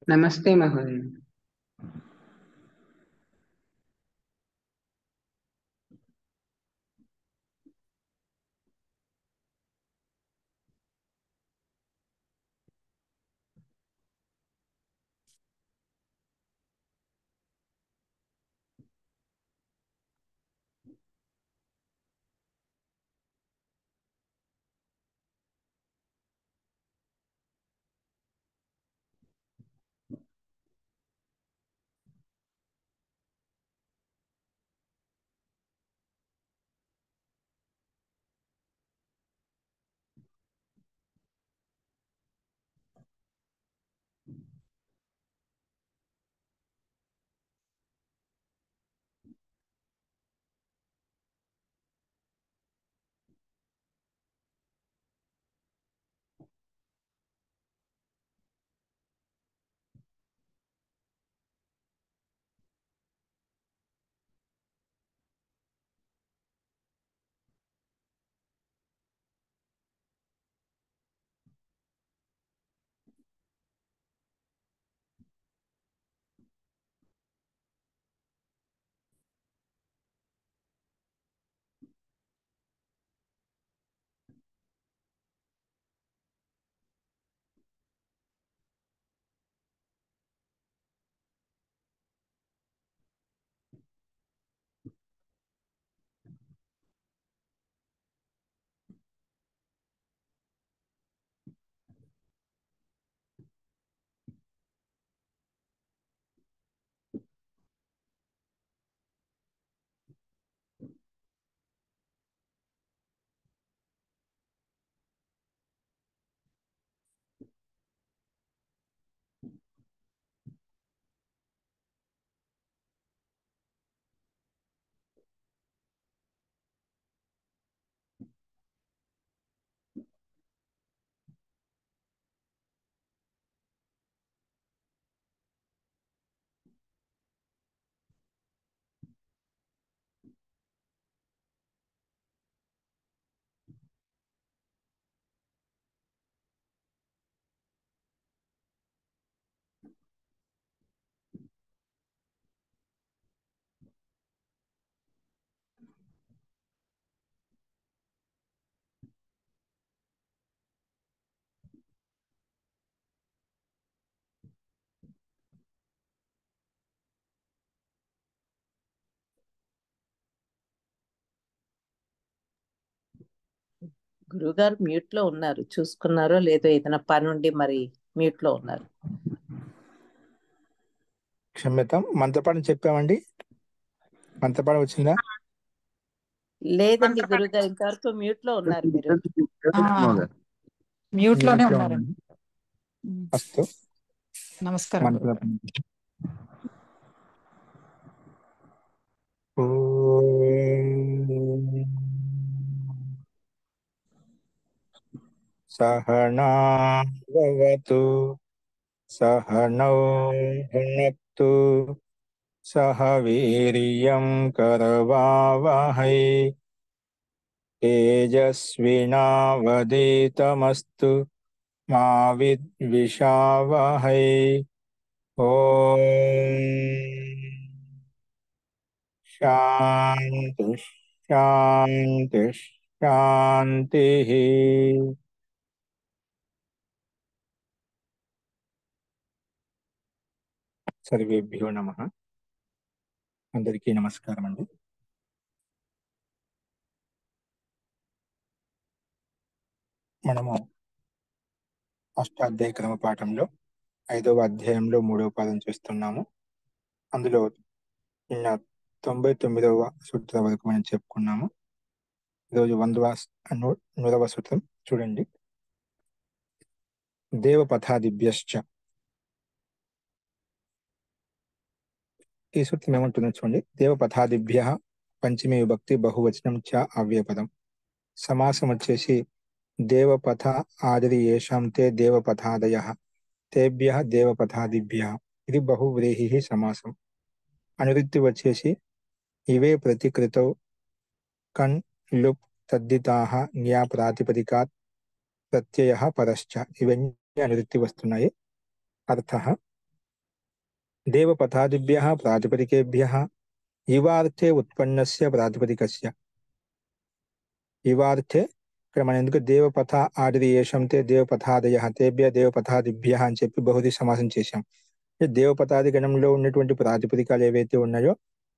नमस्ते महोदय। గురుగారు మ్యూట్ లో ఉన్నారు, చూసుకున్నారో లేదో, ఏదైనా పని ఉండి మరి మ్యూట్ లో ఉన్నారు. క్షమ్యతం. మంత్రపాఠం చెప్పామండి. మంత్రపాఠం వచ్చిందా? లేదండి గురుగారు, ఇంతవరకు మ్యూట్ లో ఉన్నారు మీరు. మ్యూట్ లోనే ఉన్నారండి. అస్తు. నమస్కారం గురుగారు. మంత్రపాఠం. ఓం సహనా భవతు సహనౌ భునక్తు సహ వీర్యం కరవావహై తేజస్వినావధీతమస్తు మా విద్విషావహై. ఓం శాంతి శాంతి శాంతి. సర్వేభ్యో నమః. అందరికీ నమస్కారం అండి. మనము అష్టాధ్యాయ క్రమ పాఠంలో 5వ అధ్యాయంలో 3వ పాదం చేస్తున్నాము. అందులో నిన్న 99వ సూత్రం వరకు మనం చెప్పుకున్నాము. ఈరోజు 100వ సూత్రం చూడండి. దేవపథాదిభ్యశ్చ. ఈ సూత్రం ఏమంటుందో చూడండి. దేవపథాదిభ్య పంచమీ విభక్తి బహువచనం చ అవ్యయపదం. సమాసం వచ్చేసి దేవపథ ఆదిరి ఏషాం తే దేవపథాదయః తేభ్యః దేవపథాదిభ్యః. ఇది బహువ్రీహి సమాసం. అనువృత్తి వచ్చేసి ఇవే ప్రతికృతౌ కన్ లుప్ తద్దితాః జ్ఞా ప్రాతిపదికాత్ ప్రత్యయః పరశ్చ. ఇవన్నీ అనువృత్తి వస్తున్నాయి. అర్థః దేవపథాదిభ్యః ప్రాతిపదికేభ్యः ఇవార్థే ఉత్పన్నస్య ప్రాతిపదికస్య. ఇవార్థే ఇక్కడ మనం ఎందుకు దేవపథ ఆదిరి ఏషంతే దేవపథాదయ తేభ్య దేవపథాదిభ్య అని చెప్పి బహుది సమాసం చేశాం. దేవపథాది గణంలో ఉన్నటువంటి ప్రాతిపదికాలు ఏవైతే ఉన్నాయో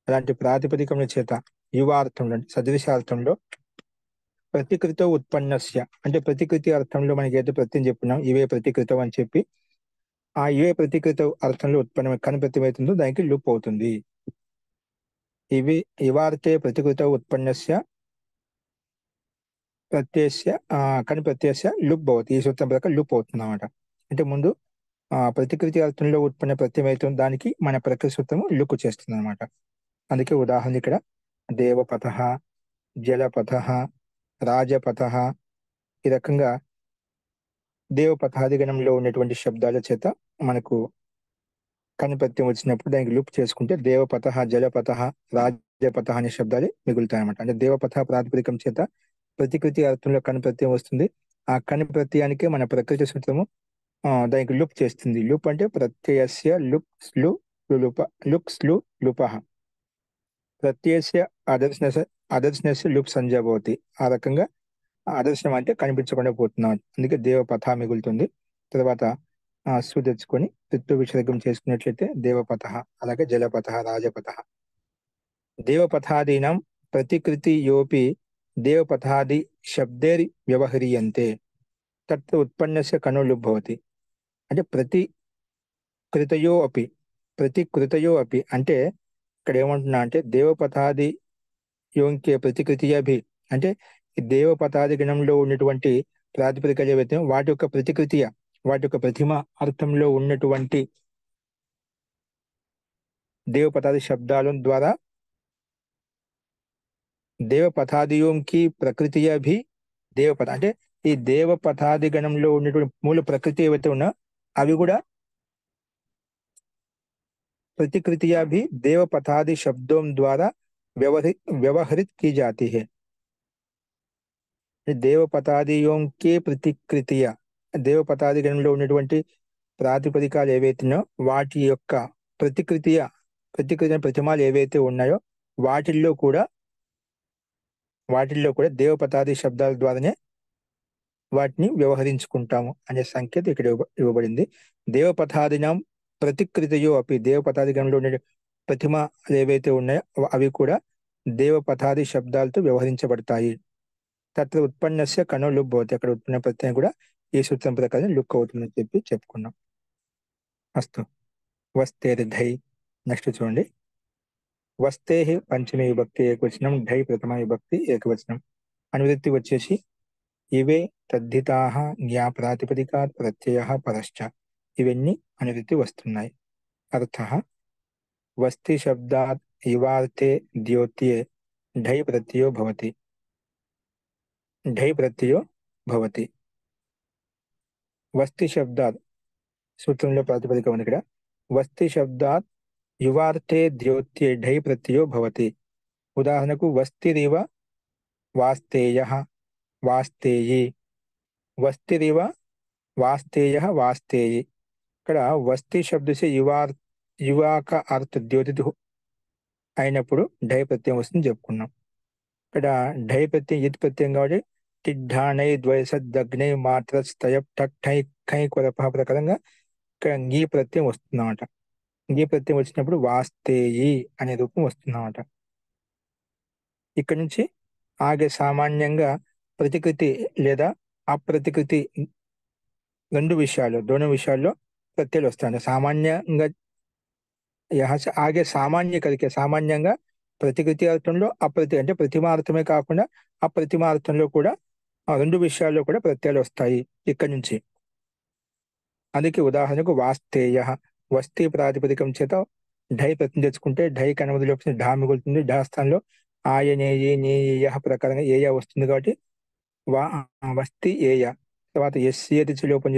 అలాంటి ప్రాతిపదికముల చేత యువార్థంలో సదృశార్థంలో ప్రతికృత ఉత్పన్నస్య అంటే ప్రతికృతి అర్థంలో మనకి ఏదో ప్రత్యయం చెప్పుకున్నాం ఇవే ప్రతికృతం అని చెప్పి ఆ ఇవే ప్రతికృత అర్థంలో ఉత్పన్నం కనిపెత్తమవుతుందో దానికి లుప్ అవుతుంది. ఇవి ఇవార్థే ప్రతికృత ఉత్పన్నస్య ప్రత్యస్య కని ప్రత్యస్య లుప్ భవతి. ఈ సూత్రం ప్రకారం లుప్ అవుతుంది అన్నమాట. అంటే ముందు ప్రతికృతి అర్థంలో ఉత్పన్న ప్రత్యయం అవుతుంది దానికి మన ప్రకృతి సూత్రము లుక్ చేస్తుంది అనమాట. అందుకే ఉదాహరణ ఇక్కడ దేవపథ, జలపథ, రాజపథ ఈ రకంగా దేవపథాది గణంలో ఉన్నటువంటి శబ్దాల చేత మనకు కనిపత్యం వచ్చినప్పుడు దానికి లుప్ చేసుకుంటే దేవపథ, జలపథ, రాజపథ అనే శబ్దాలు మిగులుతాయి అనమాట. అంటే దేవపథ ప్రాతిపదికం చేత ప్రతికృతి అర్థంలో కనిప్రత్యయం వస్తుంది. ఆ కనిప్రత్యయానికే మన ప్రకృతి సూత్రము దానికి లుప్ చేస్తుంది. లుప్ అంటే ప్రత్యయస్య లుప్ స్లు లుప లుక్ స్లు లుప ప్రత్యయస్య అదర్శనస్య లుప్ సంజాభవతి. ఆ రకంగా అదర్శనం అంటే కనిపించకుండా పోతున్నాం. అందుకే దేవపథ మిగులుతుంది. తర్వాత సు తెచ్చుకొని ఋతు విసర్గం చేసుకున్నట్లయితే దేవపథ, అలాగే జలపథ, రాజపథ. దేవపథాదీనం ప్రతికృతి యోపి దేవపథాది శబ్దేరి వ్యవహరీయంతే తత్ ఉత్పన్నస్య కనులుప్ భవతి. అంటే ప్రతి కృతయో అపి అంటే ఇక్కడ ఏమంటున్నా అంటే దేవపథాది యోంకే ప్రతికృతియాభి అంటే ఈ దేవపథాది గణంలో ఉన్నటువంటి ప్రాతిపదికలు ఏవైతే వాటి యొక్క ప్రతికృతియ వాటి యొక్క ప్రతిమ అర్థంలో ఉన్నటువంటి దేవపథాది శబ్దాల ద్వారా దేవపథాదియోంకి ప్రకృతియాభి దేవపథ అంటే ఈ దేవపథాది గణంలో ఉన్నటువంటి మూల ప్రకృతి ఏవైతే ఉన్నా అవి కూడా प्रतिकृतियां देवपथादि शब्दों द्वारा व्यवहृत की जाती है. దేవపథాదియోం కే ప్రతికృతియ దేవపథాది గణంలో ఉన్నటువంటి ప్రాతిపదికాలు ఏవైతున్నాయో వాటి యొక్క ప్రతికృతి ప్రతిమాలు ఏవైతే ఉన్నాయో వాటిల్లో కూడా దేవపథాది శబ్దాల ద్వారానే వాటిని వ్యవహరించుకుంటాము అనే సంకేతం ఇక్కడ ఇవ్వబడింది. దేవపథాదినం ప్రతికృతయో అపి దేవపథాది గణంలో ఉండే ప్రతిమలు ఏవైతే ఉన్నాయో అవి కూడా దేవపథాది శబ్దాలతో వ్యవహరించబడతాయి. తత్ర ఉత్పన్నస్య కనో లుప్ భవతి. అక్కడ ఉత్పన్న ప్రత్యయం కూడా ఈ సూత్రం ప్రకారం లుక్ అవుతుందని చెప్పి చెప్పుకున్నాం. అస్తు వస్తేర్ ధై. నెక్స్ట్ చూడండి. వస్తే పంచమి విభక్తి ఏకవచనం, ఢై ప్రథమ విభక్తి ఏకవచనం. అనువృత్తి వచ్చేసి ఇవే తద్ధితాః జ్ఞా ప్రాతిపదికాత్ ప్రత్యయః పరశ్చ. ఇవన్నీ అనువృత్తి వస్తున్నాయి. అర్థః వస్తి శబ్దాత్ ఇవార్తే ద్యోత్యే ఢై ప్రత్యయో భవతి. వస్తి శబ్దాత్ సూత్రంలో ప్రాతిపదిక ఉంది ఇక్కడ. వస్తి శబ్దాత్ యువార్తే ద్యోత్యే ఢై ప్రత్యయో భవతి. ఉదాహరణకు వస్తిరివ వాస్తేయః వాస్తేయి, వస్తిరివ వాస్తేయః వాస్తేయి. ఇక్కడ వస్తి శబ్ద సే యువా కా అర్థ ద్యోతితు అయినప్పుడు ఢై ప్రత్యయం వస్తుంది చెప్పుకున్నాం. ఇక్కడ ఢై ప్రత్యయం ఇత్ ప్రత్యయం కాబట్టి టిడ్ఢానై ద్వయసద్దగ్నై మాత్ర స్తయ టై ఖై కొరప ప్రకారంగా ఇక్కడ ngీ ప్రత్యయం వస్తుందన్నమాట. ngీ ప్రత్యయం వచ్చినప్పుడు వాస్తేయి అనే రూపం వస్తుందన్నమాట. ఇక్కడ నుంచి ఆగే సామాన్యంగా ప్రతికృతి లేదా అప్రతికృతి రెండు విషయాల్లో ప్రత్యయాలు వస్తాయి. సామాన్యంగా ఆగే సామాన్యంగా ప్రతికృతి అర్థంలో అంటే ప్రతిమార్థమే కాకుండా అప్రతిమార్థంలో కూడా రెండు విషయాల్లో కూడా ప్రత్యయాలు వస్తాయి ఇక్కడి నుంచి. అందుకే ఉదాహరణకు వాస్తేయ వస్తీ ప్రాతిపదికం చేత ఢై ప్రత్యయం తెచ్చుకుంటే ఢై కనుమదిలో ఢా మిగులుతుంది. ఢా స్థానంలో ఆయనేయ నేయ ప్రకారంగా ఏయ వస్తుంది కాబట్టి వస్తి ఏయ. తర్వాత ఎస్ఏ తెచ్చి లోపం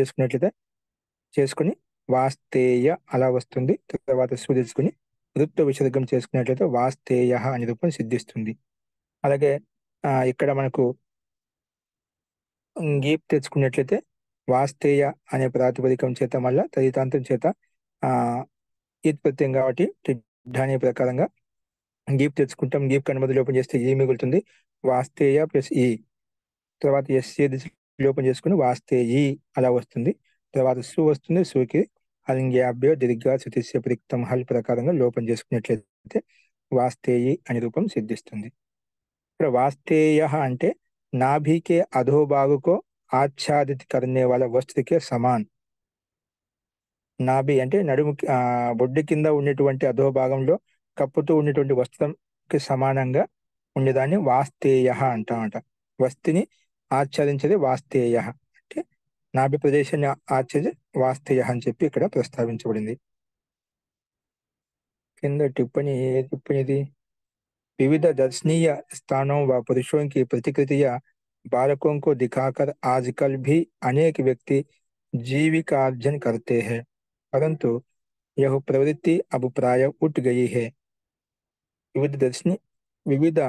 చేసుకుని వాస్తేయ అలా వస్తుంది. తర్వాత సు తెచ్చుకుని వృత్త విసర్గం చేసుకున్నట్లయితే వాస్తేయ అనే రూపం సిద్ధిస్తుంది. అలాగే ఇక్కడ మనకు గీప్ తెచ్చుకున్నట్లయితే వాస్తేయ అనే ప్రాతిపదికం చేత మళ్ళా తదితాంతం చేత ఈత్ ప్రత్యయం కాబట్టి ఢాని ప్రకారంగా గీప్ తెచ్చుకుంటాం. గీప్ కనుమతి లోపం చేస్తే ఈ మిగులుతుంది. వాస్తేయ ప్లస్ ఈ, తర్వాత ఎస్ఏది లోపం చేసుకుని వాస్తేయి అలా వస్తుంది. తర్వాత సు వస్తుంది. సుకి అలింగ్యాభ్యో దీర్ఘ శృతిస్య ప్రిక్తం హల్ ప్రకారంగా లోపం చేసుకున్నట్లయితే వాస్తేయి అని రూపం సిద్ధిస్తుంది. ఇక్కడ వాస్తేయ అంటే नाभि के अधोभाग को आच्छादित करने वाला वस्त्र के समान. నాభి అంటే నడుము బొడ్డు కింద ఉన్నటువంటి అధోభాగంలో కప్పుతూ ఉన్నటువంటి వస్త్రంకి సమానంగా ఉండేదాన్ని వాస్తేయ అంటామట. వస్తిని ఆచ్ఛాదించేది వాస్తేయ అంటే నాభి ప్రదేశాన్ని ఆచ్ఛేది వాస్తేయ అని చెప్పి ఇక్కడ ప్రస్తావించబడింది. కింద టిప్పణిది विविध दर्शनीय स्थानों व पुरुषों की प्रतिकृतियां बालकों को दिखाकर आजकल भी अनेक व्यक्ति जीविकार्जन करते हैं, परंतु यह प्रवृत्ति अब प्राय उठ गई है. विविध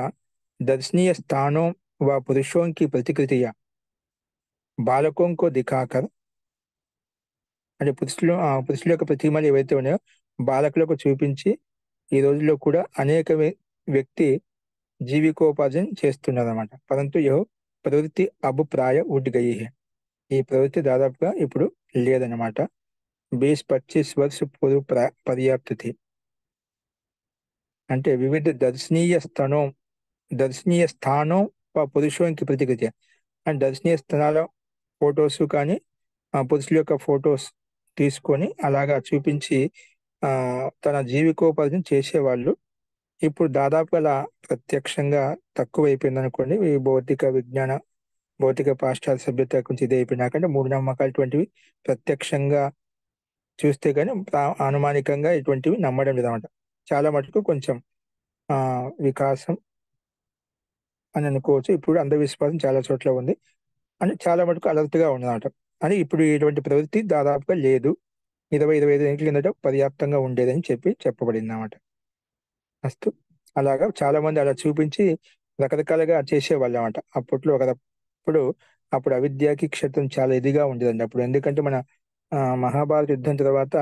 दर्शनीय स्थानों व पुरुषों की प्रतिकृतियां बालकों को दिखाकर అంటే పురుషుల యొక్క ప్రతిమలు ఏవైతే ఉన్నాయో బాలకులకు చూపించి ఈ రోజుల్లో కూడా అనేక వ్యక్తి జీవికోపార్జన చేస్తున్నారు అన్నమాట. పరంతు యో ప్రవృత్తి అభిప్రాయ ఉడ్ గయి హే, ఈ ప్రవృత్తి దాదాపుగా ఇప్పుడు లేదన్నమాట. 20-25 वर्ष पूर्व पर्याप्त थी. అంటే వివిధ దర్శనీయ స్థానం పురుషునికి ప్రతికృతి అండ్ దర్శనీయ స్థానాల ఫొటోస్ కానీ పురుషుల యొక్క ఫొటోస్ తీసుకొని అలాగా చూపించి తన జీవికోపార్జన చేసేవాళ్ళు ఇప్పుడు దాదాపు అలా ప్రత్యక్షంగా తక్కువైపోయింది అనుకోండి. ఈ భౌతిక పాశ్చాత్య సభ్యత కొంచెం ఇది అయిపోయినాకంటే మూఢనమ్మకాలు ఇటువంటివి ప్రత్యక్షంగా చూస్తే కానీ అనుమానికంగా ఇటువంటివి నమ్మడం లేదన్నమాట. చాలా మటుకు కొంచెం వికాసం అని అనుకోవచ్చు. ఇప్పుడు అంధవిశ్వాసం చాలా చోట్ల ఉంది అని చాలా మటుకు అలర్ట్గా ఉన్నదన్నమాట. అని ఇప్పుడు ఇటువంటి ప్రవృత్తి దాదాపుగా లేదు. 20-25 ఏళ్ళ కిందట పర్యాప్తంగా ఉండేదని చెప్పబడింది అన్నమాట. అస్తు అలాగా చాలా మంది అలా చూపించి రకరకాలుగా చేసేవాళ్ళు అన్నమాట. అప్పుడు అవిద్యకి క్షేత్రం చాలా ఇదిగా ఉండేదండి అప్పుడు. ఎందుకంటే మన మహాభారత యుద్ధం తర్వాత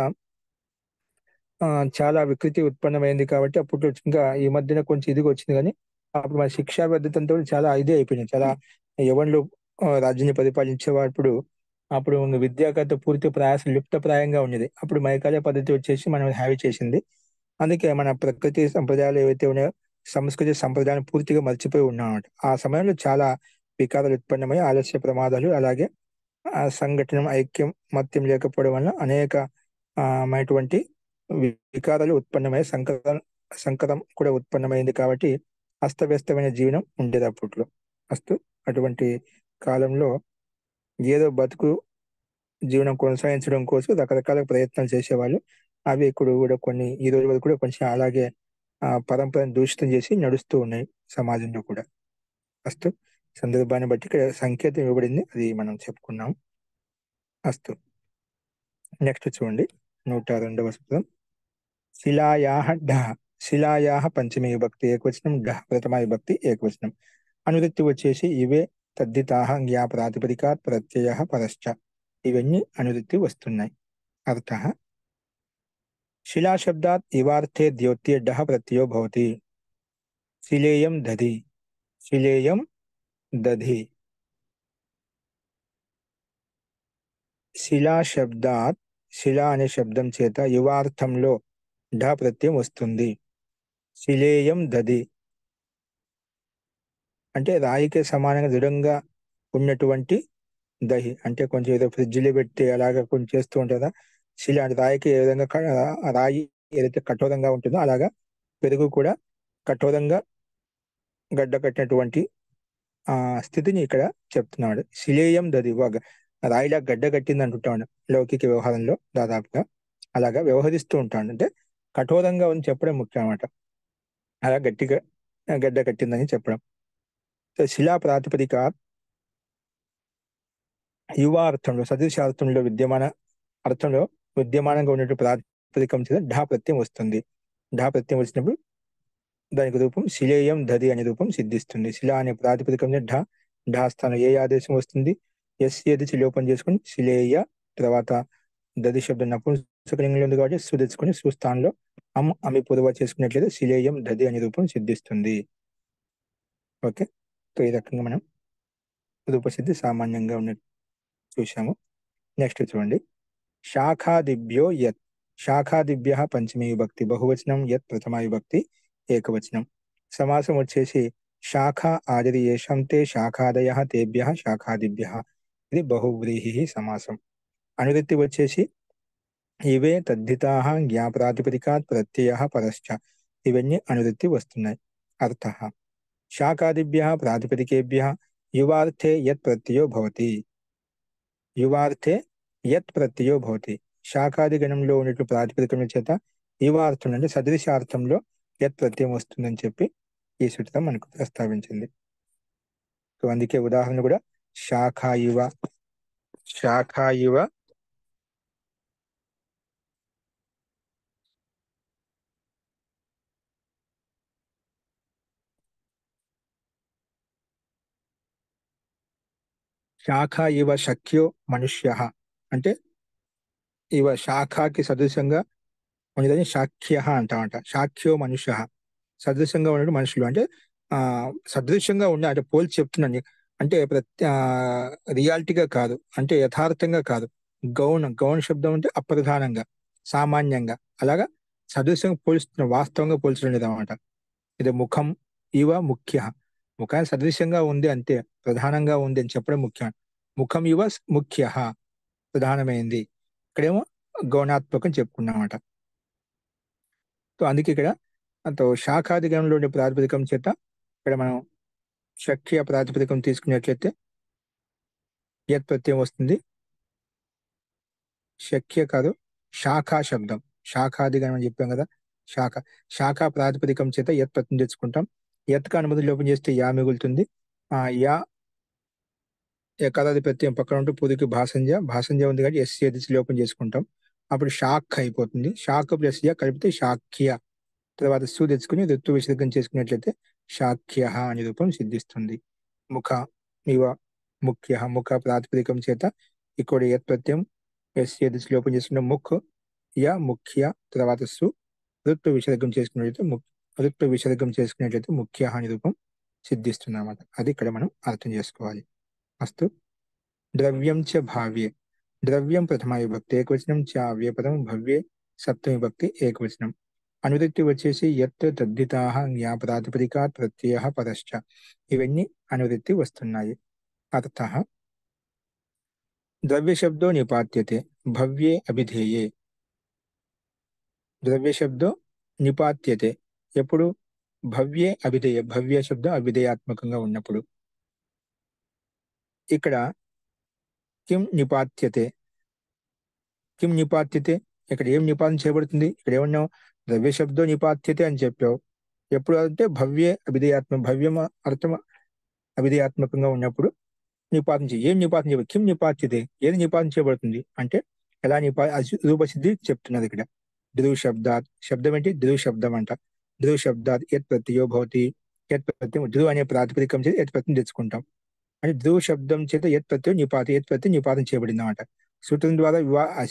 చాలా వికృతి ఉత్పన్నమైంది కాబట్టి అప్పుడు ఇంకా ఈ మధ్యన కొంచెం ఇదిగా వచ్చింది. కానీ అప్పుడు మన శిక్షా పద్ధతితో చాలా ఇదే అయిపోయింది. చాలా యవన్లు రాజ్యాన్ని పరిపాలించేవాడు. అప్పుడు విద్యాకర్త పూర్తి ప్రయాసం లుప్తప్రాయంగా ఉండేది. అప్పుడు మైకాలయ పద్ధతి వచ్చేసి మనం హ్యావీ చేసింది. అందుకే మన ప్రకృతి సంప్రదాయాలు ఏవైతే ఉన్నాయో సంస్కృతి సంప్రదాయాన్ని పూర్తిగా మర్చిపోయి ఉన్నామన్నమాట. ఆ సమయంలో చాలా వికారాలు ఉత్పన్నమై ఆలస్య ప్రమాదాలు అలాగే సంఘటన ఐక్యం మత్యం లేకపోవడం వల్ల అనేకమైనటువంటి వికారాలు ఉత్పన్నమై సంకటం కూడా ఉత్పన్నమైంది. కాబట్టి అస్తవ్యస్తమైన జీవనం ఉండేది అప్పట్లో. అటువంటి కాలంలో ఏదో బతుకు జీవనం కొనసాగించడం కోసం రకరకాల ప్రయత్నాలు చేసేవాళ్ళు. అవి ఇప్పుడు కూడా కొన్ని ఈ రోజు వరకు కూడా కొంచెం అలాగే పరంపరను దూషితం చేసి నడుస్తూ ఉన్నాయి సమాజంలో కూడా. సందర్భాన్ని బట్టి ఇక్కడ సంకేతం ఇవ్వబడింది, అది మనం చెప్పుకున్నాం. నెక్స్ట్ చూడండి 102వ సూత్రం. శిలాయాహ పంచమీ విభక్తి ఏకవచనం, ప్రథమా విభక్తి ఏకవచనం. అనువృత్తి వచ్చేసి ఇవే తద్దితాహ జ్ఞా ప్రాతిపదికాత్ ప్రత్యయ పరశ్చ, ఇవన్నీ అనువృత్తి వస్తున్నాయి. అర్థ శిలా శబ్దాత్ ఇవార్థే ద్యోత్యే డహ ప్రత్యయో భవతి. శిలేయం దధి. శిలా శబ్దాత్, శిలా అనే శబ్దం చేత యువార్థంలో ఢ ప్రత్యయం వస్తుంది. శిలేయం దధి అంటే రాయికి సమానంగా దృఢంగా ఉన్నటువంటి దహి అంటే కొంచెం ఏదో ఫ్రిడ్జ్లో పెట్టి అలాగా కొంచెం చేస్తూ ఉంటుందా. శిల అంటే రాయికి ఏ విధంగా రాయి ఏదైతే కఠోరంగా ఉంటుందో అలాగా పెరుగు కూడా కఠోరంగా గడ్డ కట్టినటువంటి స్థితిని ఇక్కడ చెప్తున్నాడు. శిలేయం దధి, రాయిలా గడ్డ కట్టింది అంటుంటాడు లౌకిక వ్యవహారంలో. దాదాపుగా అలాగా వ్యవహరిస్తూ ఉంటాడు. అంటే కఠోరంగా ఉంది చెప్పడం ముఖ్యం అన్నమాట. అలా గట్టిగా గడ్డ కట్టిందని చెప్పడం. శిలా ప్రాతిపదిక యువ అర్థంలో సదృశార్థంలో విద్యమానంగా ఉన్నట్టు ప్రాతిపదికం చేత ఢ ప్రత్యయం వస్తుంది. ఢ ప్రత్యయం వచ్చినప్పుడు దానికి రూపం శిలేయం దధి అనే రూపం సిద్ధిస్తుంది. శిలా అనే ప్రాతిపదికం ఢ స్థానం ఏ ఆదేశం వస్తుంది, ఎస్ ఏది లోపం చేసుకుని శిలేయ, తర్వాత దధి శబ్దం నపుంసకలింగంలో ఉంది కాబట్టి సు తెచ్చుకొని సుస్థానంలో అమి పూర్వ చేసుకున్నట్లయితే శిలేయం దది అనే రూపం సిద్ధిస్తుంది. ఓకే, సో ఈ రకంగా మనం రూపసిద్ధి సామాన్యంగా ఉన్నట్టు చూసాము. నెక్స్ట్ చూడండి, శాఖాదిభ్యో యత్. శాఖాదిభ్య పంచమీ విభక్తి బహువచనం, యత్ ప్రథమా విభక్తి ఏకవచనం. సమాసం వచ్చేసి శాఖ ఆదిరి ఏషాం తే శాఖాదయ తేభ్య శాఖాదిభ్య, ఇది బహువ్రీహి సమాసం. అనువృత్తి వచ్చేసి ఇవే తద్ధితా జ్ఞాప్రాతిపదికాత్ ప్రత్యయ పరశ్చ, ఇవన్నీ అనువృత్తి వస్తున్నాయి. అర్థ శాఖాదిభ్య ప్రాతిపదికేభ్య యువార్థే యత్ ప్రత్యయో భవతి. యువార్థే యత్ ప్రత్యయో భవతి, శాఖాది గణంలో ఉన్నట్లు ప్రాతిపదికముల చేత యువార్థం అంటే సదృశార్థంలో యత్ ప్రత్యయం వస్తుందని చెప్పి ఈ సూత్రం మనకు ప్రస్తావించింది. సో అందుకే ఉదాహరణ కూడా శాఖాయువ, శాఖాయువ శాఖ ఇవ శక్యో మనుష్య, అంటే ఇవ శాఖకి సదృశంగా ఉండేదని శాఖ్య అంటామంట. శాఖ్యో మనుష్య, సదృశంగా ఉన్నట్టు మనుషులు, అంటే సదృశంగా ఉండే అంటే పోల్చి చెప్తున్నాను, అంటే రియాలిటీగా కాదు, అంటే యథార్థంగా కాదు. గౌణ శబ్దం అంటే అప్రధానంగా సామాన్యంగా, అలాగా సదృశంగా పోల్చుతున్నాం, వాస్తవంగా పోల్చడం లేదన్నమాట. ఇది ముఖం ఇవ ముఖ్య, ముఖాన్ని సదృశ్యంగా ఉంది అంతే, ప్రధానంగా ఉంది అని చెప్పడం ముఖ్యం. ముఖం ఇవ ముఖ్య, ప్రధానమైంది. ఇక్కడేమో గౌణాత్మకం చెప్పుకున్నామట. సో అందుకే ఇక్కడ శాఖాది గణంలో ఉండే ప్రాతిపదికం చేత ఇక్కడ మనం శక్య ప్రాతిపదికం తీసుకున్నట్లయితే యత్ ప్రత్యయం వస్తుంది. శక్య కాదు, శాఖా శబ్దం, శాఖాది గణం అని చెప్పాం కదా, శాఖా ప్రాతిపదికం చేత యత్ ప్రత్యయం తెచ్చుకుంటాం. యత్క అనుమతి లోపం చేస్తే యా మిగులుతుంది. యా ఏకాదాది ప్రత్యయం పక్కన ఉంటూ పూదికి భాషంజ ఉంది కాబట్టి ఎస్ దిశ లోపం చేసుకుంటాం. అప్పుడు షాక్ అయిపోతుంది. షాక్ ప్లస్ యా కలిపితే శాఖ్య, తర్వాత సు తెచ్చుకుని ఋతు విసర్గం చేసుకున్నట్లయితే శాఖ్య అనే రూపం సిద్ధిస్తుంది. ముఖ ఇవ ముఖ్య, ముఖ ప్రాతిపదికం చేత ఇక్కడ యత్ ప్రత్యయం ఎస్ దిశ లోపం చేసుకున్న ముఖ్ యా ముఖ్య, తర్వాత సు ఋతు విసర్గం చేసుకున్నట్లయితే ముఖ్య అనే రూపం సిద్ధిస్తుంది అన్నమాట. అది ఇక్కడ మనం అర్థం చేసుకోవాలి. అస్తు, ద్రవ్యం చ భావ్యే. ద్రవ్యం ప్రథమా విభక్తి ఏకవచనం, చ అవ్యపదం, భవ్యే సప్తమి విభక్తి ఏకవచనం. అనువృత్తి వచ్చేసి యత్ తద్ధితా జ్ఞా ప్రాతిపదికాత్ ప్రత్యయ పరశ్చ, ఇవన్నీ అనువృత్తి వస్తున్నాయి. అర్థ ద్రవ్య శబ్దో నిపాత్యతే భవ్యే అభిధేయే. ద్రవ్య శబ్దో నిపాత్యతే ఎప్పుడు? భవ్యే అభిధేయ, భవ్య శబ్దం అభిధేయాత్మకంగా ఉన్నప్పుడు. ఇక్కడ కిం నిపాత్యతే, కిం నిపాత్యతే, ఇక్కడ ఏం నిపాతన చేయబడుతుంది? ఇక్కడ ఏమన్నావు? ద్రవ్య శబ్దో నిపాత్యతే అని చెప్పావు. ఎప్పుడు అంటే భవ్యే భవ్యం అర్థం అభిధేయాత్మకంగా ఉన్నప్పుడు నిపాతన ఏం నిపాతన చేయబడి, కిం నిపాత్యతే, ఏది నిపాతన చేయబడుతుంది అంటే ఎలా రూపసిద్ధి చెప్తున్నది ఇక్కడ. ధ్రువ శబ్దాత్, శబ్దం ఏంటి? ధ్రువ శబ్దం అంట. ధ్రువ శబ్దాత్ యత్ ప్రత్యయో భవతి, యత్ ప్రత్యయం ధ్రువ అనే ప్రాతిపదికం చేత యత్ ప్రత్యయం తెచ్చుకుంటాం. అంటే ధ్రువ శబ్దం చేత యత్ ప్రత్యయం నిపాతం చేయబడింది అన్నమాట. సూత్రం ద్వారా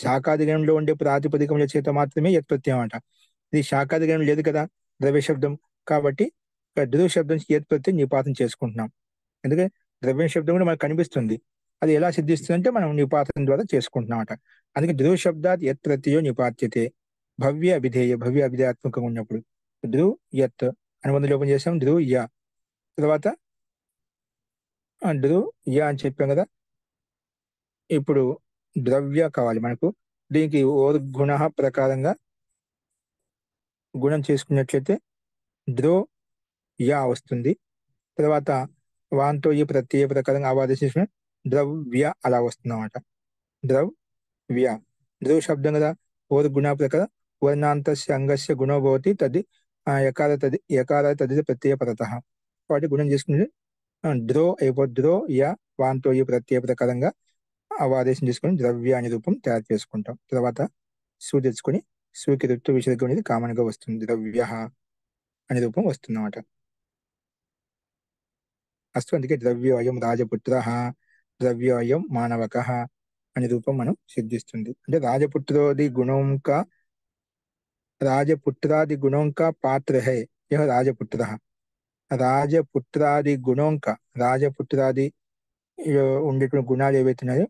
శాఖాది గణంలో ఉండే ప్రాతిపదికముల చేత మాత్రమే యత్ ప్రత్యయం అంట. ఇది శాఖాది గణం లేదు కదా ద్రవ్య శబ్దం, కాబట్టి ధ్రువ శబ్దం యత్ ప్రత్యయం నిపాతం చేసుకుంటున్నాం. ఎందుకంటే ద్రవ్య శబ్దం కూడా మనకు కనిపిస్తుంది, అది ఎలా సిద్ధిస్తుంది అంటే మనం నిపాతం ద్వారా చేసుకుంటున్నాం అంట. అందుకే ధ్రువ శబ్దాత్ యత్ ప్రత్యయో నిపాత్యతే భవ్య అభిధేయ, భవ్య అభిధేయాత్మకంగా ఉన్నప్పుడు ధ్రువ్ యత్ అనుబంధ లోపం చేసాం, ధ్రువ్ యా, తర్వాత ధ్రువ్ యా అని చెప్పాం కదా. ఇప్పుడు ద్రవ్య కావాలి మనకు, దీనికి గుణ ప్రకారంగా గుణం చేసుకున్నట్లయితే ధ్రో యా వస్తుంది. తర్వాత వాంతో ఈ ప్రత్యయ ప్రకారంగా ఆవాదేశించిన ద్రవ్య అలా వస్తుంది అన్నమాట. ద్రవ్య, ధ్రువ శబ్దం కదా, గుణ ప్రకారం వర్ణాంతస్య అంగస్య గుణో భవతి తది యకార తది ప్రత్యయ పరతః, కాబట్టి గుణం చేసుకుని ధ్రో అయిపోతుంది. ధ్రో యా వాంతో ఈ ప్రత్యయ ప్రకారంగా ఆదేశం చేసుకుని ద్రవ్య అనే రూపం తయారు చేసుకుంటాం. తర్వాత సు తెచ్చుకొని సుకి ఋతు విసర్గం అనేది కామన్ గా వస్తుంది, ద్రవ్య అనే రూపం వస్తుంది అన్నమాట. అస్తు, అందుకే ద్రవ్యోయం రాజపుత్ర, ద్రవ్యోయం మానవక, అనే రూపం మనం సిద్ధిస్తుంది. అంటే राजपुत्रादि गुणों का पात्र है यह राजपुत्र। రాజపుత్రాది గుణం కా రాజపుత్రాది ఉండేటువంటి గుణాలు ఏవైతే ఉన్నాయో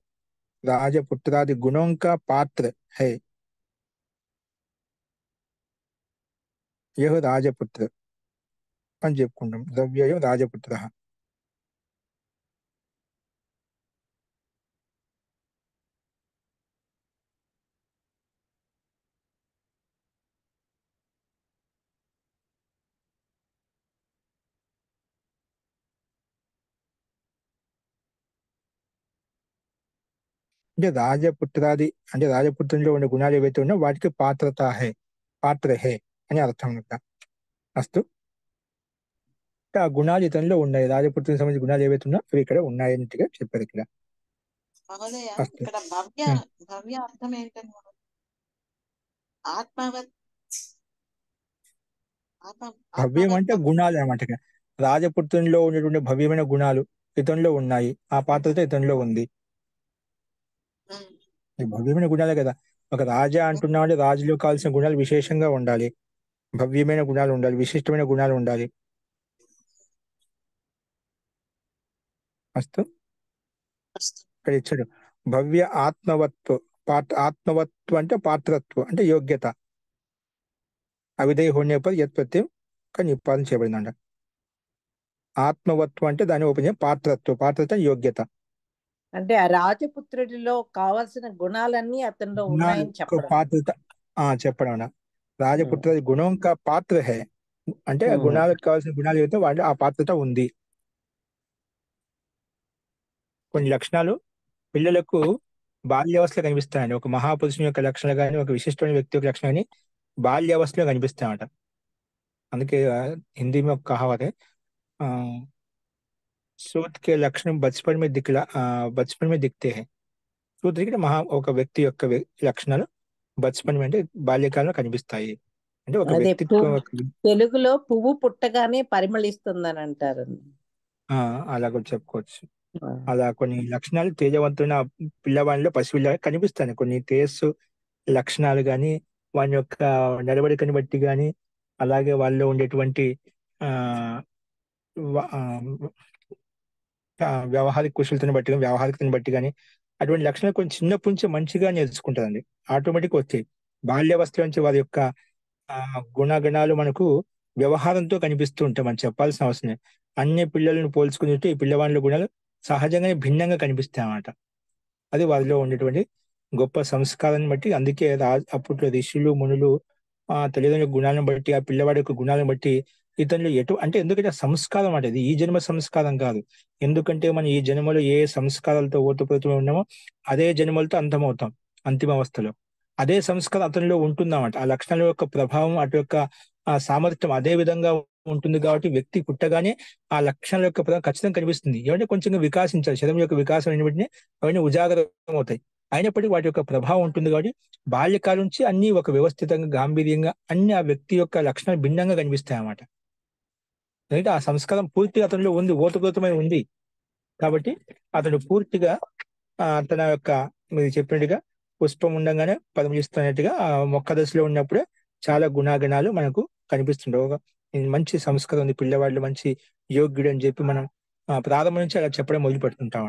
రాజపుత్రాది గుణం కా పాత్ర హై యహ రాజపుత్ర అని చెప్పుకుంటాం. ద్రవ్యయో రాజపుత్ర. అంటే రాజపుత్రంలో ఉండే గుణాలు ఏవైతే ఉన్నాయో వాటికి పాత్ర హే అని అర్థం ఇక్కడ. అస్తు. ఆ గుణాలు ఇతనిలో ఉన్నాయి. రాజపుత్రికి సంబంధించిన గుణాలు ఏవైతే ఉన్నాయో అవి ఇక్కడ ఉన్నాయన్నట్టుగా చెప్పారు ఇక్కడ. మహోదయ, అస్తు. ఇక్కడ భవ్య అర్థం ఏంటండి? ఆత్మవత్ భవ్యం అంటే గుణాలు అన్నమాట. ఇక్కడ రాజపుత్రంలో ఉన్నటువంటి భవ్యమైన గుణాలు ఇతనిలో ఉన్నాయి. ఆ పాత్రతో ఇతనిలో ఉంది. ఈ భవ్యమైన గుణాలే కదా. ఒక రాజా అంటున్నామంటే రాజులో కావాల్సిన గుణాలు విశేషంగా ఉండాలి. భవ్యమైన గుణాలు ఉండాలి, విశిష్టమైన గుణాలు ఉండాలి. అస్తు. ఇక్కడ ఇచ్చాడు భవ్య ఆత్మవత్వ అంటే పాత్రత్వం అంటే యోగ్యత. అవిధేయ హోనే పర్ యత్ ప్రత్యయం కానీ నిపాదన చేయబడిందంట. ఆత్మవత్వం అంటే దాని ఉపయోగం పాత్రత్వం యోగ్యత. అంటే ఆ రాజపుత్రుడిలో కావాల్సిన గుణాలన్నీ అతనిలో ఉన్నాయని చెప్పడం. పాత్రత చెప్పడం. రాజపుత్ర గుణం కా పాత్ర హే అంటే గుణాలకు కావాల్సిన గుణాలు ఏవైతే వాళ్ళు ఆ పాత్రత ఉంది. కొన్ని లక్షణాలు పిల్లలకు బాల్యావస్థలో కనిపిస్తాయండి. ఒక మహాపురుషుని యొక్క లక్షణాలు కానీ ఒక విశిష్టమైన వ్యక్తి యొక్క లక్షణం కానీ బాల్యావస్థలో కనిపిస్తాయన్నమాట. అందుకే హిందీ में कहावत है सूत के लक्षण बचपन में दिखते हैं. सूत ఇక్కడ ఒక వ్యక్తి యొక్క లక్షణాలు బచ్పన్ అంటే బాల్యకాలంలో కనిపిస్తాయి. అంటే ఒక వ్యక్తిత్వం తెలుగులో పువ్వు పుట్టగానే పరిమళిస్తుందని అంటారు. అలా కూడా చెప్పుకోవచ్చు. అలా కొన్ని లక్షణాలు తేజవంతున్న పిల్లవాడిలో పసిపిల్ల కనిపిస్తాయి. కొన్ని తేజస్సు లక్షణాలు కానీ వాని యొక్క నడవడికని బట్టి కానీ అలాగే వాళ్ళలో ఉండేటువంటి వ్యవహారిక కుశలతను బట్టి కానీ అటువంటి లక్షణాలు కొంచెం చిన్నప్పటి నుంచి మంచిగా నేర్చుకుంటారండి. ఆటోమేటిక్ వచ్చాయి. బాల్యావస్థ నుంచి వారి యొక్క గుణగణాలు మనకు వ్యవహారంతో కనిపిస్తూ ఉంటాయి. మనం చెప్పాల్సిన అవసరం లేదు. అన్ని పిల్లలను పోల్చుకుంటే ఈ పిల్లవాళ్ళ గుణాలు సహజంగానే భిన్నంగా కనిపిస్తాయి అన్నమాట. అది వారిలో ఉండేటువంటి గొప్ప సంస్కారాన్ని బట్టి. అందుకే అప్పట్లో ఋషులు మునులు తల్లిదండ్రుల గుణాలను బట్టి ఆ పిల్లవాడి యొక్క గుణాలను బట్టి ఇతరులు అంటే ఎందుకంటే సంస్కారం అంటే ఈ జన్మ సంస్కారం కాదు. ఎందుకంటే మనం ఈ జన్మలో ఏ సంస్కారాలతో ఓతపోతూ ఉన్నామో అదే జన్మలతో అంతమవుతాం. అంతిమ అవస్థలో అదే సంస్కారం అతనిలో ఉంటుందన్నమాట. ఆ లక్షణాల యొక్క ప్రభావం అటు యొక్క సామర్థ్యం అదే విధంగా ఉంటుంది. కాబట్టి వ్యక్తి పుట్టగానే ఆ లక్షణాల యొక్క ప్రభావం ఖచ్చితంగా కనిపిస్తుంది. ఏమంటే కొంచెం వికాసించాలి. శరీరం యొక్క వికాసం అయిన వెంటనే అవన్నీ ఉజాగరం అవుతాయి. అయినప్పటికీ వాటి యొక్క ప్రభావం ఉంటుంది. కాబట్టి బాల్యకాలం నుంచి అన్ని ఒక వ్యవస్థితంగా గాంభీర్యంగా అన్ని ఆ వ్యక్తి యొక్క లక్షణాలు భిన్నంగా కనిపిస్తాయి అన్నమాట. అయితే ఆ సంస్కారం పూర్తిగా అతనిలో ఉంది, ఓతప్రోతమై ఉంది. కాబట్టి అతడు పూర్తిగా తన యొక్క మీరు చెప్పినట్టుగా పుష్పం ఉండగానే పరిమళిస్తున్నట్టుగా ఆ మొక్క దశలో ఉన్నప్పుడే చాలా గుణాగణాలు మనకు కనిపిస్తుండవు. మంచి సంస్కారం ఉంది పిల్లవాళ్ళు, మంచి యోగ్యుడు అని చెప్పి మనం ప్రారంభం నుంచి అలా చెప్పడం మొదలు పెడుతుంటాం.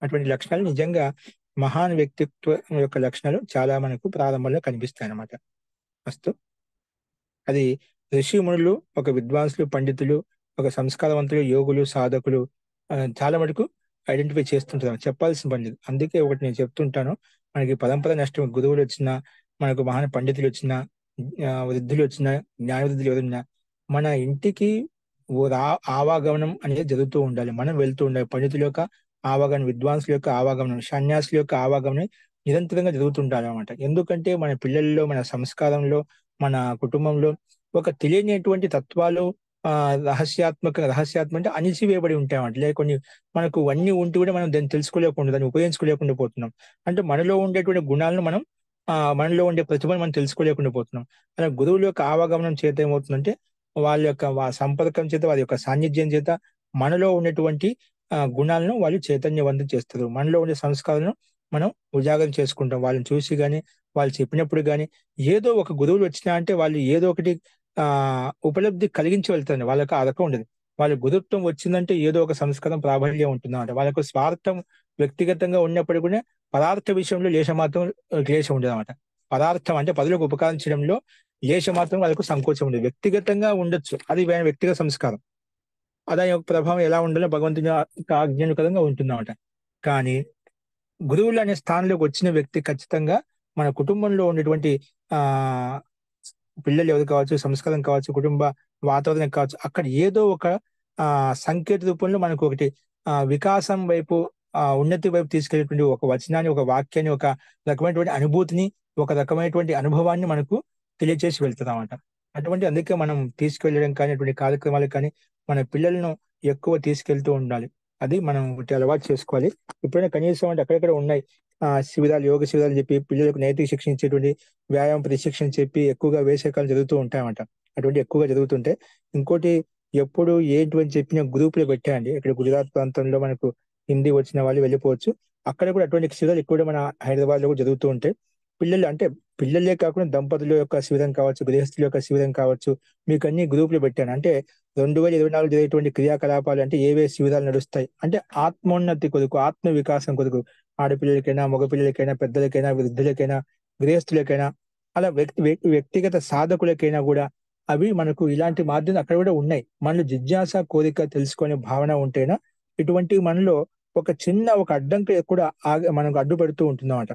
అటువంటి లక్షణాలు నిజంగా మహాన్ వ్యక్తిత్వం యొక్క లక్షణాలు చాలా మనకు ప్రారంభంలో కనిపిస్తాయి అన్నమాట. అస్తు. అది ఋషి మునులు, ఒక విద్వాంసులు, పండితులు, ఒక సంస్కారవంతులు, యోగులు, సాధకులు చాలా మటుకు ఐడెంటిఫై చేస్తుంటారు. చెప్పాల్సిన పని లేదు. అందుకే ఒకటి నేను చెప్తుంటాను, మనకి పరంపర నష్టం గురువులు వచ్చినా, మనకు మహాన్ పండితులు వచ్చినా, వృద్ధులు వచ్చినా, జ్ఞాన వృద్ధులు ఎవరున్నా మన ఇంటికి ఆవాగమనం అనేది జరుగుతూ ఉండాలి. మనం వెళ్తూ ఉండాలి. పండితుల యొక్క ఆవాగమనం, విద్వాంసుల యొక్క ఆవాగమనం, సన్యాసుల యొక్క ఆవాగమనం నిరంతరంగా జరుగుతుంటారు అన్నమాట. ఎందుకంటే మన పిల్లల్లో, మన సంస్కారంలో, మన కుటుంబంలో ఒక తెలియనిటువంటి తత్వాలు రహస్యాత్మక అంటే అణిచివేయబడి ఉంటాయి అన్నమాట. లేక కొన్ని మనకు అన్ని ఉంటూ కూడా మనం దాన్ని తెలుసుకోలేకుండా, దాన్ని ఉపయోగించుకోలేకుండా పోతున్నాం. అంటే మనలో ఉండేటువంటి గుణాలను మనం మనలో ఉండే ప్రతిభను మనం తెలుసుకోలేకుండా పోతున్నాం. అలా గురువుల యొక్క ఆవాగమనం చేత ఏమవుతుందంటే వాళ్ళ యొక్క సంపర్కం చేత, వారి యొక్క సాన్నిధ్యం చేత మనలో ఉన్నటువంటి గుణాలను వాళ్ళు చైతన్యవంతం చేస్తారు. మనలో ఉండే సంస్కారాలను మనం ఉజాగరం చేసుకుంటాం. వాళ్ళని చూసి కానీ, వాళ్ళు చెప్పినప్పుడు కానీ, ఏదో ఒక గురువులు వచ్చినా అంటే వాళ్ళు ఏదో ఒకటి ఉపలబ్ధి కలిగించి వెళ్తారు. వాళ్ళకి ఆ రకం ఉండదు. వాళ్ళ గురుత్వం వచ్చిందంటే ఏదో ఒక సంస్కారం ప్రాబల్యం ఉంటుందన్నమాట. వాళ్ళకు స్వార్థం వ్యక్తిగతంగా ఉన్నప్పుడు కూడా పదార్థ విషయంలో లేశమాత్రం క్లేశం ఉండదు అనమాట. పదార్థం అంటే పదులకు ఉపకారం చేయడంలో లేశమాత్రం వాళ్ళకు సంకోచం ఉండదు. వ్యక్తిగతంగా ఉండొచ్చు, అది వ్యక్తిగత సంస్కారం. దాని యొక్క ప్రభావం ఎలా ఉండాలో భగవంతుని ఆజ్ఞానుకరంగా ఉంటుందన్నమాట. కానీ గురువులు అనే స్థానంలోకి వచ్చిన వ్యక్తి ఖచ్చితంగా మన కుటుంబంలో ఉన్నటువంటి ఆ పిల్లలు ఎవరు కావచ్చు, సంస్కారం కావచ్చు, కుటుంబ వాతావరణం కావచ్చు, అక్కడ ఏదో ఒక సంకేత రూపంలో మనకు ఒకటి వికాసం వైపు, ఉన్నతి వైపు తీసుకెళ్ళేటువంటి ఒక వచనాన్ని, ఒక వాక్యాన్ని, ఒక రకమైనటువంటి అనుభూతిని, ఒక రకమైనటువంటి అనుభవాన్ని మనకు తెలియజేసి వెళ్తుందన్నమాట. అందుకే మనం తీసుకెళ్ళడం కానీ, అటువంటి కార్యక్రమాలకు కానీ మన పిల్లలను ఎక్కువ తీసుకెళ్తూ ఉండాలి. అది మనం ఒకటి అలవాటు చేసుకోవాలి. ఎప్పుడైనా కనీసం అంటే అక్కడక్కడ ఉన్నాయి శిబిరాలు, యోగ శిబిరాలు చెప్పి పిల్లలకు నైతిక శిక్షణ ఇచ్చేటువంటి వ్యాయామం ప్రశిక్షణ చెప్పి ఎక్కువగా వేసవికాలం జరుగుతూ ఉంటాయన్నమాట. అటువంటి ఎక్కువగా జరుగుతుంటే ఇంకోటి ఎప్పుడు ఏంటి అని చెప్పిన గ్రూపులు పెట్టాయండి. ఇక్కడ గుజరాత్ ప్రాంతంలో మనకు హిందీ వచ్చిన వాళ్ళు వెళ్ళిపోవచ్చు. అక్కడ కూడా అటువంటి శిబిరాలు ఎక్కువ మన హైదరాబాద్ లో కూడా జరుగుతూ ఉంటాయి. పిల్లలు అంటే పిల్లలే కాకుండా దంపతుల యొక్క శిబిరం కావచ్చు, గృహస్థుల యొక్క శిబిరం కావచ్చు, మీకు అన్ని గ్రూపులు పెట్టాను. అంటే 2024 జరిగేటువంటి క్రియాకలాపాలు అంటే ఏవే శిబిరాలు నడుస్తాయి అంటే ఆత్మోన్నతి కొరకు, ఆత్మ వికాసం కొరకు, ఆడపిల్లలకైనా, మగపిల్లలకైనా, పెద్దలకైనా, వృద్ధులకైనా, గృహస్థులకైనా, అలా వ్యక్తిగత సాధకులకైనా కూడా అవి మనకు ఇలాంటి మాధ్యమం అక్కడ కూడా ఉన్నాయి. మనలో జిజ్ఞాస, కోరిక, తెలుసుకునే భావన ఉంటేనా ఇటువంటి మనలో ఒక చిన్న ఒక అడ్డంకి కూడా మనకు అడ్డుపడుతూ ఉంటుందన్నమాట.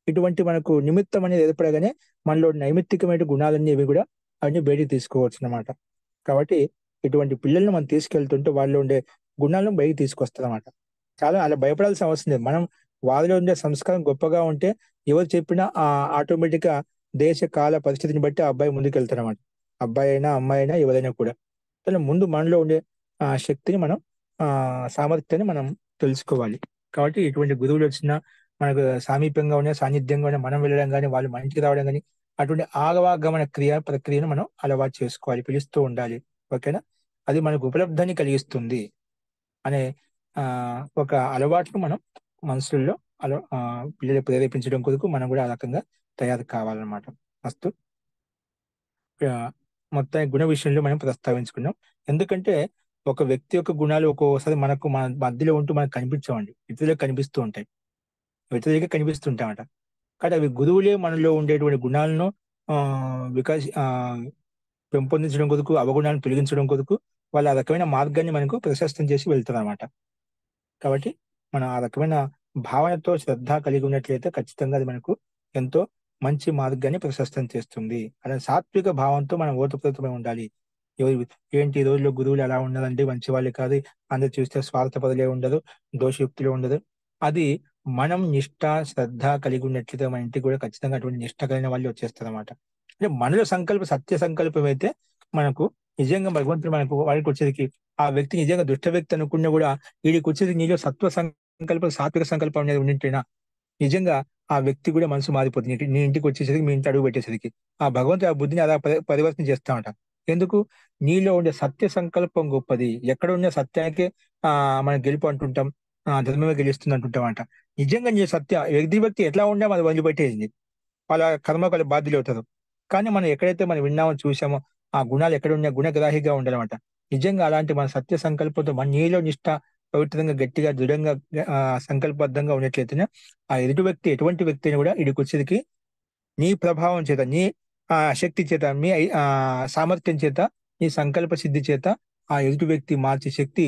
ఇటువంటి మనకు నిమిత్తం అనేది ఏర్పడగానే మనలో నైమిత్తికమైన గుణాలన్నీ ఇవి కూడా అవన్నీ బయటికి తీసుకోవచ్చు అన్నమాట. కాబట్టి ఇటువంటి పిల్లల్ని మనం తీసుకెళ్తుంటే వాళ్ళు ఉండే గుణాలను బయటికి తీసుకొస్తారన్నమాట. చాలా అలా భయపడాల్సిన అవసరం లేదు. మనం వారిలో ఉండే సంస్కారం గొప్పగా ఉంటే ఎవరు చెప్పినా ఆటోమేటిక్ గా దేశ కాల పరిస్థితిని బట్టి ఆ అబ్బాయి ముందుకు వెళ్తారన్నమాట. అబ్బాయి అయినా, అమ్మాయి అయినా, ఎవరైనా కూడా ముందు మనలో ఉండే శక్తిని మనం సామర్థ్యాన్ని మనం తెలుసుకోవాలి. కాబట్టి ఇటువంటి గురువులు వచ్చినా మనకు సామీప్యంగా ఉన్న, సాన్నిధ్యంగా ఉన్న, మనం వెళ్ళడం కానీ, వాళ్ళు మన ఇంటికి రావడం కానీ, అటువంటి ఆగమన ప్రక్రియను మనం అలవాటు చేసుకోవాలి, పిలుస్తూ ఉండాలి. ఓకేనా? అది మనకు ఉపలబ్ధాన్ని కలిగిస్తుంది అనే ఒక అలవాటును మనం మనసుల్లో పిల్లలు ప్రేరేపించడం కొరకు మనం కూడా ఆ రకంగా తయారు కావాలన్నమాట. ఫస్ట్ మొత్తం గుణ విషయంలో మనం ప్రస్తావించుకున్నాం. ఎందుకంటే ఒక వ్యక్తి యొక్క గుణాలు ఒక్కోసారి మనకు మన మధ్యలో ఉంటూ మనకు కనిపించవండి, ఇతరులకు కనిపిస్తూ ఉంటాయి, ఇతరులకే కనిపిస్తుంటాయన్నమాట. కానీ అవి గురువులే మనలో ఉండేటువంటి గుణాలను పెంపొందించడం కొరకు, అవగుణాలను తొలగించడం కొరకు వాళ్ళు ఆ రకమైన మార్గాన్ని మనకు ప్రశస్తం చేసి వెళ్తారు అనమాట. కాబట్టి మనం ఆ రకమైన భావనతో శ్రద్ధ కలిగి ఉన్నట్లయితే ఖచ్చితంగా అది మనకు ఎంతో మంచి మార్గాన్ని ప్రశస్తం చేస్తుంది. అలా సాత్విక భావంతో మనం ఓతప్రోతమై ఉండాలి. ఏంటి ఈ రోజుల్లో గురువులు ఎలా ఉన్నదంటే మంచి వాళ్ళే కాదు, అందరు చూస్తే స్వార్థపరులే ఉండదు, దోషయుక్తులు ఉండదు. అది మనం నిష్ఠ, శ్రద్ధ కలిగి ఉన్నట్లయితే మన ఇంటికి కూడా ఖచ్చితంగా అటువంటి నిష్ఠ కలిగిన వాళ్ళు వచ్చేస్తారు అనమాట. అంటే మనలో సత్య సంకల్పం అయితే మనకు నిజంగా భగవంతుడు మనకు వాడికి వచ్చేది ఆ వ్యక్తి నిజంగా దుష్ట వ్యక్తి అనుకున్నా కూడా వీడికి వచ్చేది నీలో సత్వ సంకల్పం, సాత్విక సంకల్పం అనేది ఉండింటేనా నిజంగా ఆ వ్యక్తి కూడా మనసు మారిపోతుంది. నీ ఇంటికి వచ్చేసరికి, మీ ఇంటి అడుగు పెట్టేసరికి ఆ భగవంతుడు ఆ బుద్ధిని అలా పరివర్తన చేస్తామట. ఎందుకు? నీలో ఉండే సత్య సంకల్పం గొప్పది. ఎక్కడ ఉన్న సత్యానికే మనం గెలుపు అంటుంటాం, ధర్మమే గెలుస్తుంది అంటుంటామంట. నిజంగా నీ వ్యక్తి ఎట్లా ఉండే అది వదిలిపెట్టేసింది, వాళ్ళ కర్మకు వాళ్ళ బాధ్యులు అవుతారు. కానీ మనం ఎక్కడైతే మనం విన్నామో, చూసామో ఆ గుణాలు ఎక్కడ ఉన్నా గుణగ్రాహిగా ఉండాలన్నమాట. నిజంగా అలాంటి మన సత్య సంకల్పంతో మన నీలో నిష్ఠ పవిత్రంగా, గట్టిగా, దృఢంగా, సంకల్పబద్ధంగా ఉన్నట్లయితేనే ఆ ఎదుటి వ్యక్తి ఎటువంటి వ్యక్తి అయినా కూడా ఇడికి వచ్చేదికి నీ ప్రభావం చేత, నీ శక్తి చేత, మీ సామర్థ్యం చేత, నీ సంకల్ప సిద్ధి చేత ఆ ఎదుటి వ్యక్తి మార్చే శక్తి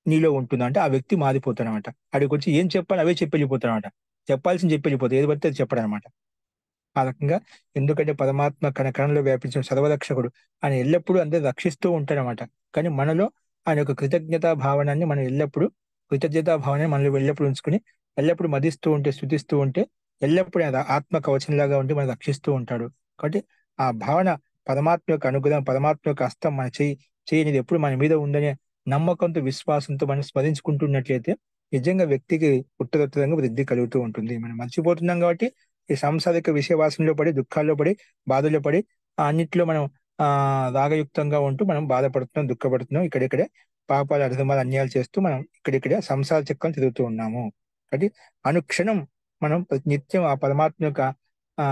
నీలో ఉంటుంది. అంటే ఆ వ్యక్తి మారిపోతాడనమాట. అడికి వచ్చి ఏం చెప్పాలి అవే చెప్పి వెళ్ళిపోతాడనమాట. చెప్పాల్సింది చెప్పి వెళ్ళిపోతాయి, ఏది పడితే అది చెప్పడనమాట. ఆ రకంగా ఎందుకంటే పరమాత్మ కణంలో వ్యాపించిన సర్వరక్షకుడు, ఆయన ఎల్లప్పుడూ అందరూ రక్షిస్తూ ఉంటాడనమాట. కానీ మనలో ఆయన యొక్క కృతజ్ఞతా భావనాన్ని మనం ఎల్లప్పుడూ మనలో ఎల్లప్పుడూ ఉంచుకుని ఎల్లప్పుడూ మదిస్తూ ఉంటే, స్తుతిస్తూ ఉంటే ఎల్లప్పుడూ ఆత్మ కవచంలాగా ఉండి మనం రక్షిస్తూ ఉంటాడు. కాబట్టి ఆ భావన పరమాత్మ యొక్క అనుగ్రహం, పరమాత్మ యొక్క హస్తం మన చేయనిది ఎప్పుడు మన మీద ఉందనే నమ్మకంతో, విశ్వాసంతో మనం స్మరించుకుంటున్నట్లయితే నిజంగా వ్యక్తికి ఉత్తరోత్తరంగా వృద్ధి కలుగుతూ ఉంటుంది. మనం మర్చిపోతున్నాం కాబట్టి ఈ సాంసారిక విషయవాసంలో పడి, దుఃఖాల్లో పడి, బాధల్లో పడి అన్నిట్లో మనం రాగయుక్తంగా ఉంటూ మనం బాధపడుతున్నాం, దుఃఖపడుతున్నాం. ఇక్కడిక్కడే పాపాలు, అధర్మాలు, అన్యాయాలు చేస్తూ మనం ఇక్కడిక్కడే సంసార చక్రం తిరుగుతూ ఉన్నాము. కాబట్టి అనుక్షణం మనం నిత్యం ఆ పరమాత్మ యొక్క ఆ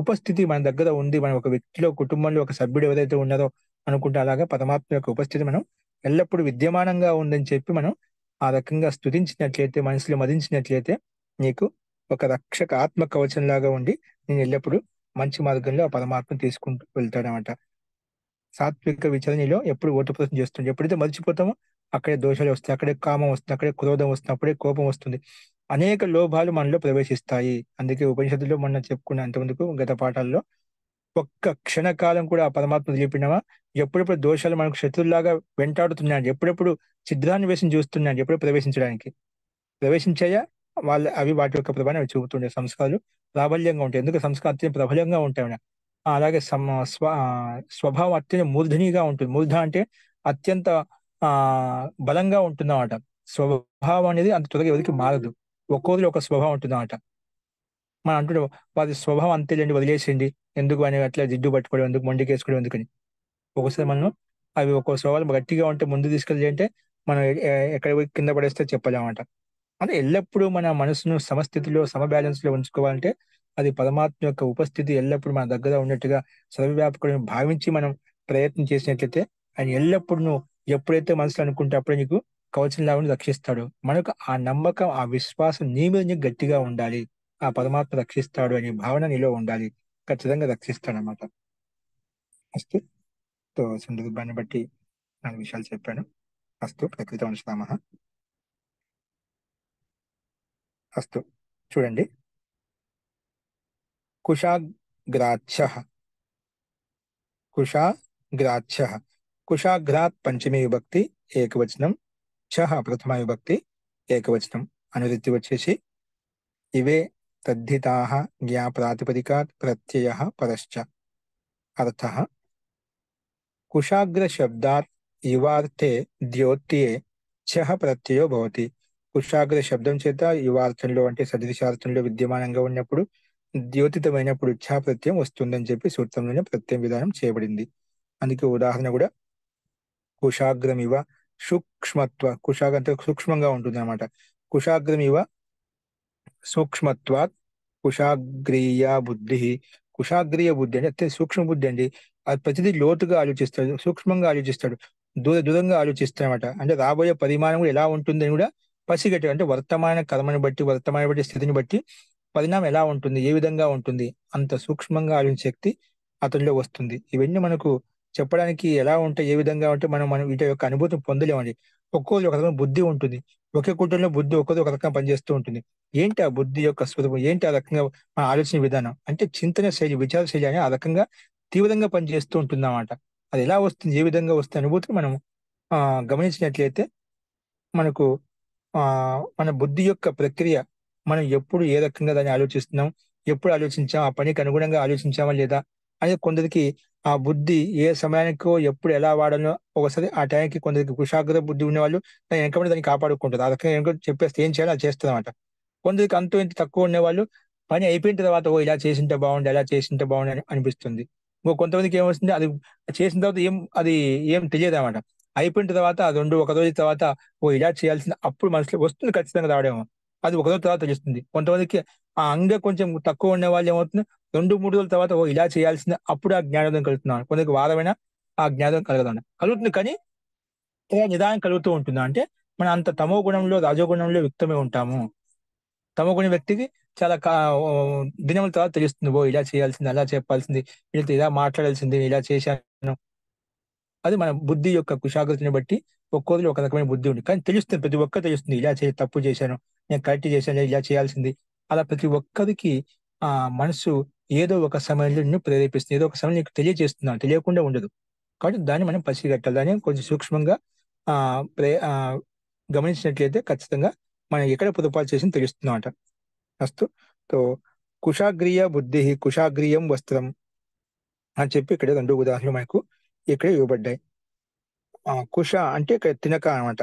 ఉపస్థితి మన దగ్గర ఉంది. మనం ఒక వ్యక్తిలో, కుటుంబంలో ఒక సభ్యుడు ఎవరైతే ఉన్నారో అనుకుంటే అలాగా పరమాత్మ యొక్క ఉపస్థితి మనం ఎల్లప్పుడూ విద్యమానంగా ఉందని చెప్పి మనం ఆ రకంగా స్తుతించినట్లయితే, మనసులో మదించినట్లయితే నీకు ఒక రక్షక ఆత్మ కవచం లాగా ఉండి నేను ఎల్లప్పుడూ మంచి మార్గంలో ఆ పరమాత్మ తీసుకుంటూ వెళ్తాడనమాట. సాత్విక విచరణలో ఎప్పుడు ఓటప్రదర్శన చేస్తుంది. ఎప్పుడైతే మర్చిపోతామో అక్కడే దోషాలు వస్తాయి, అక్కడే కామం వస్తుంది, అక్కడే క్రోధం వస్తుంది, అప్పుడే కోపం వస్తుంది. అనేక లోభాలు మనలో ప్రవేశిస్తాయి. అందుకే ఉపనిషత్తులో మనం చెప్పుకున్న అంతమందుకు గత పాఠాల్లో ఒక్క క్షణకాలం కూడా ఆ పరమాత్మ తెలిపినవా ఎప్పుడెప్పుడు దోషాలు మనకు శత్రువులాగా వెంటాడుతున్నాడు, ఎప్పుడెప్పుడు ఛిద్రాన్ని వేసి చూస్తున్నాడు, ఎప్పుడు ప్రవేశించడానికి ప్రవేశించాయా అవి వాటి యొక్క ప్రభావం అవి చూపుతుండే సంస్కారాలు ప్రాబల్యంగా ఉంటాయి. ఎందుకు సంస్కారం అత్యంత ప్రబలంగా ఉంటాయి. అలాగే స్వభావం అత్యంత మూర్ధనిగా ఉంటుంది. మూర్ధ అంటే అత్యంత ఆ బలంగా ఉంటుందన్నమాట. స్వభావం అనేది అంత త్వరగా ఎవరికి మారదు. ఒక్కోరిలో ఒక స్వభావం ఉంటుందన్నమాట. మనం అంటుండే వారి స్వభావం అంతేలేండి, వదిలేసేయండి, ఎందుకు అని అట్లా జిడ్డు పట్టుకోవడం ఎందుకు, మొండికేసుకోవడం ఎందుకని. ఒకసారి మనం అవి ఒక్కో స్వభావం గట్టిగా ఉంటే ముందు తీసుకెళ్ళి అంటే మనం ఎక్కడ పోయి కింద పడేస్తే చెప్పలేమన్నమాట. అంటే ఎల్లప్పుడూ మన మనసును సమస్థితిలో బ్యాలెన్స్ లో ఉంచుకోవాలంటే అది పరమాత్మ యొక్క ఉపస్థితి ఎల్లప్పుడూ మన దగ్గర ఉన్నట్టుగా సర్వవ్యాపకుడిని భావించి మనం ప్రయత్నం చేసినట్లయితే ఆయన ఎల్లప్పుడూ నువ్వు ఎప్పుడైతే మనసులో అనుకుంటే అప్పుడే నీకు కవచంలాగా రక్షిస్తాడు. మనకు ఆ నమ్మకం, ఆ విశ్వాసం నీ మీద నీకు గట్టిగా ఉండాలి. ఆ పరమాత్మ రక్షిస్తాడు అనే భావన నీలో ఉండాలి. ఖచ్చితంగా రక్షిస్తాడు అన్నమాట. అస్తు. సందర్భాన్ని బట్టి 4 విషయాలు చెప్పాను. అస్తు. ప్రకృతి వంశనామః. అస్తు. చూడండి, కుశాగ్రాచ్ఛః కుశాగ్రాచ్ఛః కుశాగ్రాత్ పంచమీ విభక్తి ఏకవచనం, ఛః ప్రథమా విభక్తి ఏకవచనం. అనువృత్తి వచ్చేసి ఇవే తద్ధితాః జ్ఞా ప్రాతిపదికాత్ ప్రత్యయః పరశ్చ. అర్థః కుశాగ్ర శబ్దాత్ యువార్థే ద్యోత్యే ఛః ప్రత్యయో భవతి. కుశాగ్ర శబ్దం చేత యువార్థంలో అంటే సదృశార్థంలో విద్యమానంగా ఉన్నప్పుడు ద్యోతితమైనప్పుడు ఛ ప్రత్యయం వస్తుందని చెప్పి సూత్రంలోనే ప్రత్యయం విధానం చేయబడింది. అందుకే ఉదాహరణ కూడా కుశాగ్రమివ సూక్ష్మత్వ, కుశాగ అంటే సూక్ష్మంగా ఉంటుంది అనమాట. కుశాగ్రమివ సూక్ష్మత్వాత్ కుశాగ్రీయ బుద్ధి. కుశాగ్రీయ బుద్ధి అంటే అత్యంత సూక్ష్మ బుద్ధి అండి. అది ప్రతిదీ లోతుగా ఆలోచిస్తాడు, సూక్ష్మంగా ఆలోచిస్తాడు, దూరంగా ఆలోచిస్తాడనమాట. అంటే రాబోయే పరిమాణం కూడా ఎలా ఉంటుందని కూడా పసిగట్టాడు. అంటే వర్తమాన కర్మని బట్టి, వర్తమాన స్థితిని బట్టి పరిణామం ఎలా ఉంటుంది, ఏ విధంగా ఉంటుంది, అంత సూక్ష్మంగా ఆలోచించే శక్తి అతనిలో వస్తుంది. ఇవన్నీ మనకు చెప్పడానికి ఎలా ఉంటాయి, ఏ విధంగా ఉంటే మనం వీటి యొక్క అనుభూతిని పొందలేమండి. ఒక్కొక్కరు ఒక రకమైన బుద్ధి ఉంటుంది. ఒకే కుటుంబంలో బుద్ధి ఒక్కొక్కరు ఒక రకంగా పనిచేస్తూ ఉంటుంది. ఏంటి ఆ బుద్ధి యొక్క స్వరూపం, ఏంటి ఆ రకంగా మన ఆలోచన విధానం అంటే చింతన శైలి, విచార శైలి అని ఆ రకంగా తీవ్రంగా పనిచేస్తూ ఉంటుంది అన్నమాట. అది ఎలా వస్తుంది, ఏ విధంగా వస్తుంది అనుభూతిని మనం గమనించినట్లయితే మనకు మన బుద్ధి యొక్క ప్రక్రియ, మనం ఎప్పుడు ఏ రకంగా దాన్ని ఆలోచిస్తున్నాం, ఎప్పుడు ఆలోచించాం, ఆ పనికి అనుగుణంగా ఆలోచించామా లేదా అనేది కొందరికి ఆ బుద్ధి ఏ సమయానికో ఎప్పుడు ఎలా వాడాలో ఒకసారి ఆ టైంకి కొందరికి కుశాగ్ర బుద్ధి ఉన్నవాళ్ళు దాన్ని వెనకబడి దాన్ని కాపాడుకుంటారు. ఆ రకంగా వెనక చెప్పేస్తే ఏం చేయాలో అది చేస్తారు అనమాట. కొందరికి అంత ఇంత తక్కువ ఉండేవాళ్ళు పని అయిపోయిన తర్వాత ఇలా చేసింటే బాగుండే, అలా చేసింటే బాగుండే అని అనిపిస్తుంది. కొంతమందికి ఏమొస్తుంది, అది చేసిన తర్వాత ఏం తెలియదు అనమాట. అయిపోయిన తర్వాత అది ఒక రోజు తర్వాత ఇలా చేయాల్సింది అప్పుడు మనసులో వస్తుంది, ఖచ్చితంగా రావడేమో. అది ఒక రోజు తర్వాత తెలుస్తుంది. కొంతమందికి ఆ అంగ కొంచెం తక్కువ ఉండే వాళ్ళు ఏమవుతుంది, 2-3 రోజుల తర్వాత ఇలా చేయాల్సింది అప్పుడు ఆ జ్ఞానోదయం కలుగుతున్నాం. కొందరికి వారమైనా ఆ జ్ఞానం కలుగుతుంది, కానీ నిదానం కలుగుతూ ఉంటుంది. అంటే మనం అంత తమో గుణంలో, రాజోగుణంలో యుక్తమై ఉంటాము. తమో గుణ వ్యక్తికి చాలా దినముల తర్వాత తెలుస్తుంది, ఇలా చేయాల్సింది, అలా చెప్పాల్సింది, వీళ్ళతో ఇలా మాట్లాడాల్సింది, ఇలా చేశాను. అది మన బుద్ధి యొక్క కుశాగ్రతని బట్టి ఒక్కోదిలో ఒక రకమైన బుద్ధి ఉంది. కానీ తెలుస్తుంది, ప్రతి ఒక్కరు తెలుస్తుంది, ఇలా తప్పు చేశాను, నేను కరెక్ట్ చేశాను, ఇలా చేయాల్సింది. అలా ప్రతి ఒక్కరికి ఆ మనసు ఏదో ఒక సమయంలో నిన్ను ప్రేరేపిస్తుంది, ఏదో ఒక సమయంలో నీకు తెలియజేస్తున్నాను, తెలియకుండా ఉండదు. కాబట్టి దాన్ని మనం పసిగట్టాలి, దాన్ని కొంచెం సూక్ష్మంగా ఆ గమనించినట్లయితే ఖచ్చితంగా మనం ఎక్కడ పొరపాటు చేసి తెలుస్తుందన్నమాట. అస్తు. తో కుశాగ్రియ బుద్ధి కుశాగ్రియం వస్త్రం అని చెప్పి ఇక్కడ 2 ఉదాహరణలు మనకు ఇక్కడ ఇవ్వబడ్డాయి. కుశ అంటే ఇక్కడ తినక అనమాట.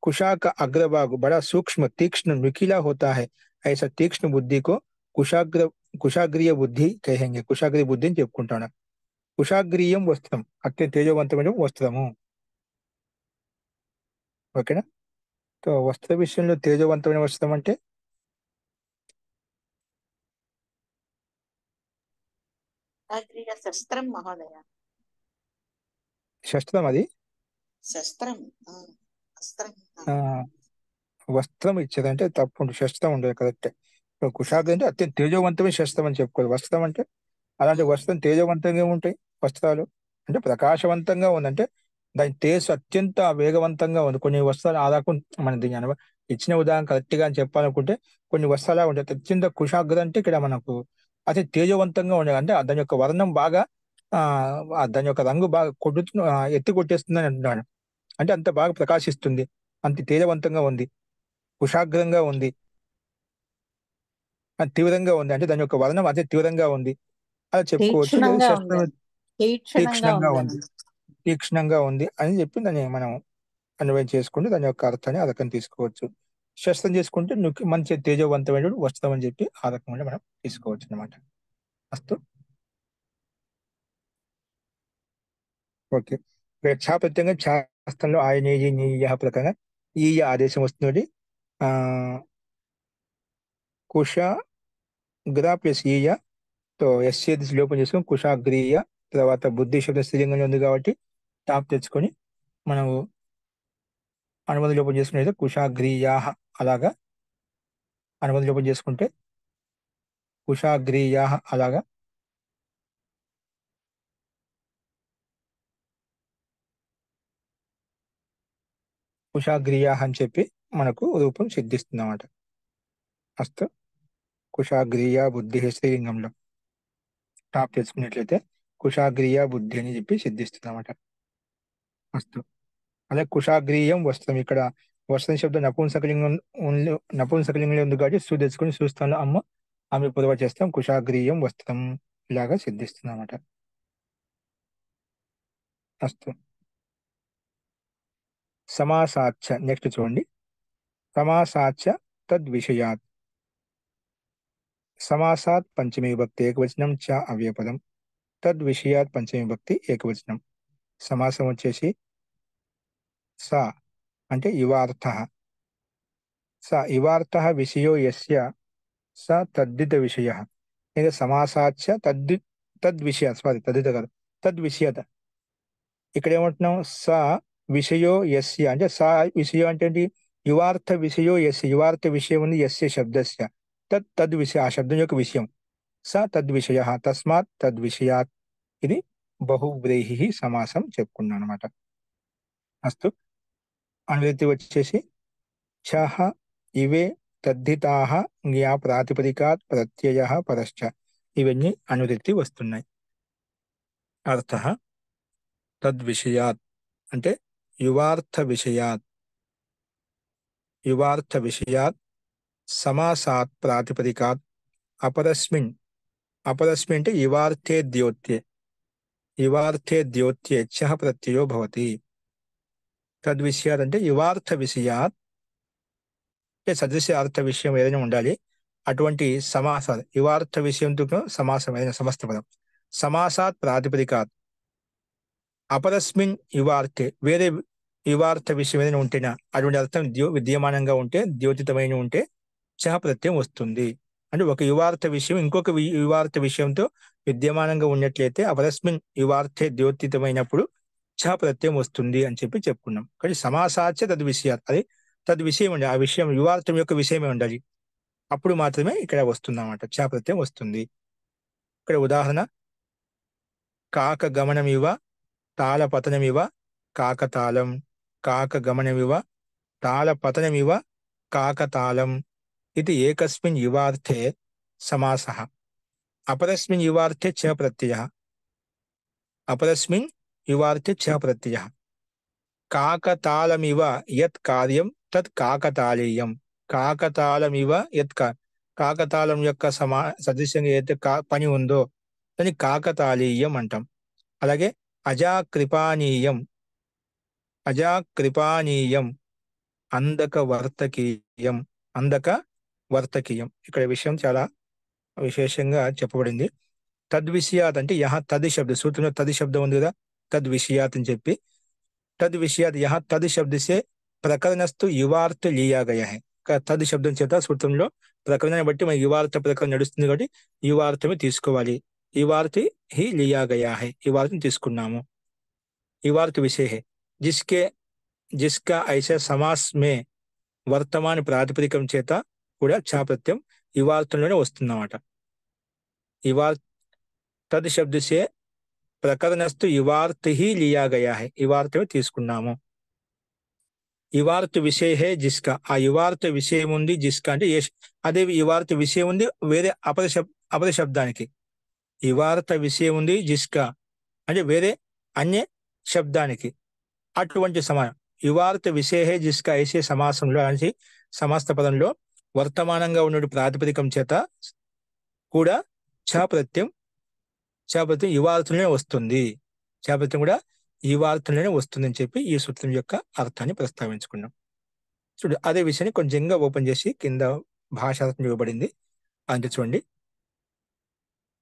कुशा का अग्रभाग बड़ा सूक्ष्म तीक्ष्ण नुकीला होता है। ऐसा तीक्ष्ण बुद्धि को కుశాగ్రియ బుద్ధి కహెంగే. కుశాగ్రియ బుద్ధి అని చెప్పుకుంటాను. కుశాగ్రియం వస్త్రం, అత్యంత తేజవంతమైన వస్త్రము. ఓకేనా? సో వస్త్ర విషయంలో తేజవంతమైన వస్త్రం అంటే అగ్రియ శస్త్రం మహోదయ. శస్త్రం, అది శస్త్రం. అస్త్రం. ఆ, వస్త్రం ఇచ్చేదంటే తప్పు, శస్త్రం ఉండదు, కరెక్టే. ఇప్పుడు కుశాగ్ర అంటే అత్యంత తేజవంతమైన శస్త్రం అని చెప్పుకోవాలి. వస్త్రం అంటే అలాంటి వస్త్రం తేజవంతంగా ఉంటాయి వస్త్రాలు, అంటే ప్రకాశవంతంగా ఉందంటే దాని తేజ అత్యంత వేగవంతంగా ఉంది. కొన్ని వస్త్రాలు ఆదాకు మన దీని ఇచ్చిన ఉదాహరణ కరెక్ట్ గా అని చెప్పాలనుకుంటే కొన్ని వస్త్రాలు ఉంటాయి. అత్యంత కుశాగ్ర అంటే ఇక్కడ మనకు అతి తేజవంతంగా ఉండేది, అంటే దాని యొక్క వర్ణం బాగా దాని యొక్క రంగు బాగా ఎత్తి కొట్టేస్తుందని అంటున్నాడు. అంటే అంత బాగా ప్రకాశిస్తుంది, అంత తేజవంతంగా ఉంది, కుశాగ్రంగా ఉంది, తీవ్రంగా ఉంది, అంటే దాని యొక్క వర్ణం అతి తీవ్రంగా ఉంది అలా చెప్పుకోవచ్చు. లేదా తీక్షణంగా శస్త్రం ఉందండి. తీక్షణంగా తీక్షణంగా ఉంది, ఉందండి. తీక్షణంగా ఉంది అని చెప్పి దాన్ని మనం అన్వయం చేసుకుంటే దాని యొక్క అర్థాన్ని ఆ రకం తీసుకోవచ్చు. శస్త్రం చేసుకుంటే మంచి తేజవంతమైన వస్త్రం అని చెప్పి ఆ రకంగా మనం తీసుకోవచ్చు అనమాట. అస్తు ఓకే. ఛా ప్రత్యేకంగా శాస్త్రంలో ఆయనేయ ప్రకారంగా ఈ ఆదేశం వస్తుంది. ఆ కుష గ్ర ప్లస్ ఈయ, తో ఎస్ఏది లోపం చేసుకొని కుషాగ్రీయ, తర్వాత బుద్ధి శబ్దం స్త్రీలింగంలో ఉంది కాబట్టి టాప్ తెచ్చుకొని మనము అనుబంధ లోపం చేసుకునేది కుషాగ్రీయా, అలాగా అనుబంధ లోపం చేసుకుంటే కుషాగ్రీయా, అలాగా కుషాగ్రీయా అని చెప్పి మనకు రూపం సిద్ధిస్తుంది అన్నమాట. అస్తు కుషాగ్రీయ బుద్ధి స్త్రీలింగంలో టాప్ తెచ్చుకున్నట్లయితే కుషాగ్రీయ బుద్ధి అని చెప్పి సిద్ధిస్తుంది అన్నమాట. అస్తు అలాగే కుషాగ్రీయం వస్త్రం, ఇక్కడ వస్త్రం శబ్దం నపుంసకలింగంలో ఉంది కాబట్టి సు తెచ్చుకొని చూస్తాను అమ్మ ఆమె పొదవ చేస్తాం కుషాగ్రీయం వస్త్రం ఇలాగా సిద్ధిస్తుంది అన్నమాట. అస్తు సమాసాచ, నెక్స్ట్ చూడండి. సమాసాచ తద్విషయాత్, సమాసాత్ పంచమీ విభక్తి ఏకవచనం చ అవ్యపదం, తద్విషయాత్ పంచమీ విభక్తి ఏకవచనం. సమాసం వచ్చేసి స అంటే యువార్థ, స యువార్థ విషయో యస్య స తద్దిత విషయ, లేదా సమాసాచ తద్విషయ, సారీ తద్దిత కాదు, తద్విషయత. ఇక్కడ ఏమంటున్నాం, స విషయో యస్య అంటే స విషయం అంటే ఏంటి, యువార్థ విషయో యస్య, యువార్థ విషయం ఉంది యస్య శబ్దస్య, తద్విషయ ఆ శబ్దం యొక్క విషయం, స తద్విషయ తస్మాత్ తద్విషయాత్. ఇది బహువ్రీహి సమాసం చెప్పుకున్నాను అనమాట. అస్తు అనువృత్తి వచ్చేసి ఛః ఇవే తద్ధితాః జ్ఞా ప్రాతిపదికాత్ ప్రత్యయః పరశ్చ, ఇవన్నీ అనువృత్తి వస్తున్నాయి. అర్థః తద్విషయాత్ అంటే యువార్థ విషయాత్, యువార్థ విషయాత్ సమాసాత్ ప్రాతిపదికాత్ అపరస్మిన్, అపరస్మిన్ అంటే యువార్థే ద్యోత్యే, యువార్థే ద్యోత్యే ఛః ప్రత్యయో భవతి. తద్విషయాత్ అంటే యువార్థ విషయాత్, సదృశ అర్థ విషయం ఏదైనా ఉండాలి. అటువంటి సమాసాలు యువార్థ విషయంతో సమాసం ఏదైనా సమస్త పదం, సమాసాత్ ప్రాతిపదికాత్ అపరస్మిన్ యువార్థే, వేరే యువార్థ విషయం ఏదైనా ఉంటేనా అటువంటి అర్థం విద్యమానంగా ఉంటే, ద్యోతితమైన ఉంటే చహ ప్రత్యయం వస్తుంది. అంటే ఒక యువార్థ విషయం ఇంకొక యువార్థ విషయంతో విద్యమానంగా ఉన్నట్లయితే అపరస్మిన్ యువార్థే ద్యోతితమైనప్పుడు చహ ప్రత్యయం వస్తుంది అని చెప్పి చెప్పుకున్నాం. కానీ సమాసాచ తద్విషయాత్, అది తద్విషయం ఉండాలి, ఆ విషయం యువార్థం యొక్క విషయమే ఉండాలి, అప్పుడు మాత్రమే ఇక్కడ వస్తుంది అన్నమాట, చ ప్రత్యయం వస్తుంది. ఇక్కడ ఉదాహరణ కాక గమనమివ తాళపతనమివ కాకతాళం, కాక గమనమివ తాళపతనమివ కాకతాళం. ఇది ఏకస్మిన్ యువార్థే సమాసః, అపరస్మిన్ యువార్థే చ ప్రత్యయః, అపరస్మిన్ యువార్థే చ ప్రత్యయః. కాకతాళమివ యత్ కార్యం తత్ కాకతాళీయం, కాకతాళమివ యత్ కాకతాళం యొక్క సదృశ్యంగా ఏదైతే పని ఉందో దాన్ని కాకతాళీయం అంటాం. అలాగే అజాకృపానీయం, అజాకృపానీయం అందక వర్తకీయం, అందక వర్తకీయం. ఇక్కడ విషయం చాలా విశేషంగా చెప్పబడింది. తద్విషయాత్ అంటే యహ తద్ శబ్ద, సూత్రంలో తద్ శబ్దం ఉంది కదా, తద్విషయాత్ అని చెప్పి తద్విషయాత్ యహ తద్ శబ్ద సే ప్రకరణస్తు యువార్थ लिया गया है. తద్ శబ్దం చేత సూత్రంలో ప్రకరణాన్ని బట్టి మన యువార్ಥ ప్రకరణం నడుస్తుంది కాబట్టి యువార్థమే తీసుకోవాలి. యువార్థి హి लिया गया है, యువార్థం తీసుకున్నాము. యువార్థ విషయ है जिसके जिसका ऐसे समास में వర్తమాన ప్రాతిపదికం చేత కూడా ఛా ప్రత్యయం యువార్థంలోనే వస్తుందన్నమాట. యువార్థ తద్ శబ్ద సే ప్రకరణస్తు యువార్థ హి लिया गया है, యువార్థమే తీసుకున్నాము. యువార్థ విషయ హే జిస్కా, ఆ యువార్థ విషయం ఉంది. జిస్కా అంటే అదే యువార్థ విషయం ఉంది వేరే అపర శబ్దానికి. యువార్థ విషయం ఉంది జిస్కా అంటే వేరే అన్య శబ్దానికి అటువంటి సమానం. యువార్థ విషయ హే జిస్కా ఐసే సమాసంలో అంటే సమాస్త పదంలో వర్తమానంగా ఉన్న ప్రాతిపదికం చేత కూడా ఛ ప్రత్యయం యువార్థంలోనే వస్తుంది. ఛ ప్రత్యయం కూడా యువార్థంలోనే వస్తుందని చెప్పి ఈ సూత్రం యొక్క అర్థాన్ని ప్రస్తావించుకున్నాం. చూడు అదే విషయాన్ని కొంచెంగా ఓపెన్ చేసి కింద భాషార్థం ఇవ్వబడింది అంతే చూడండి.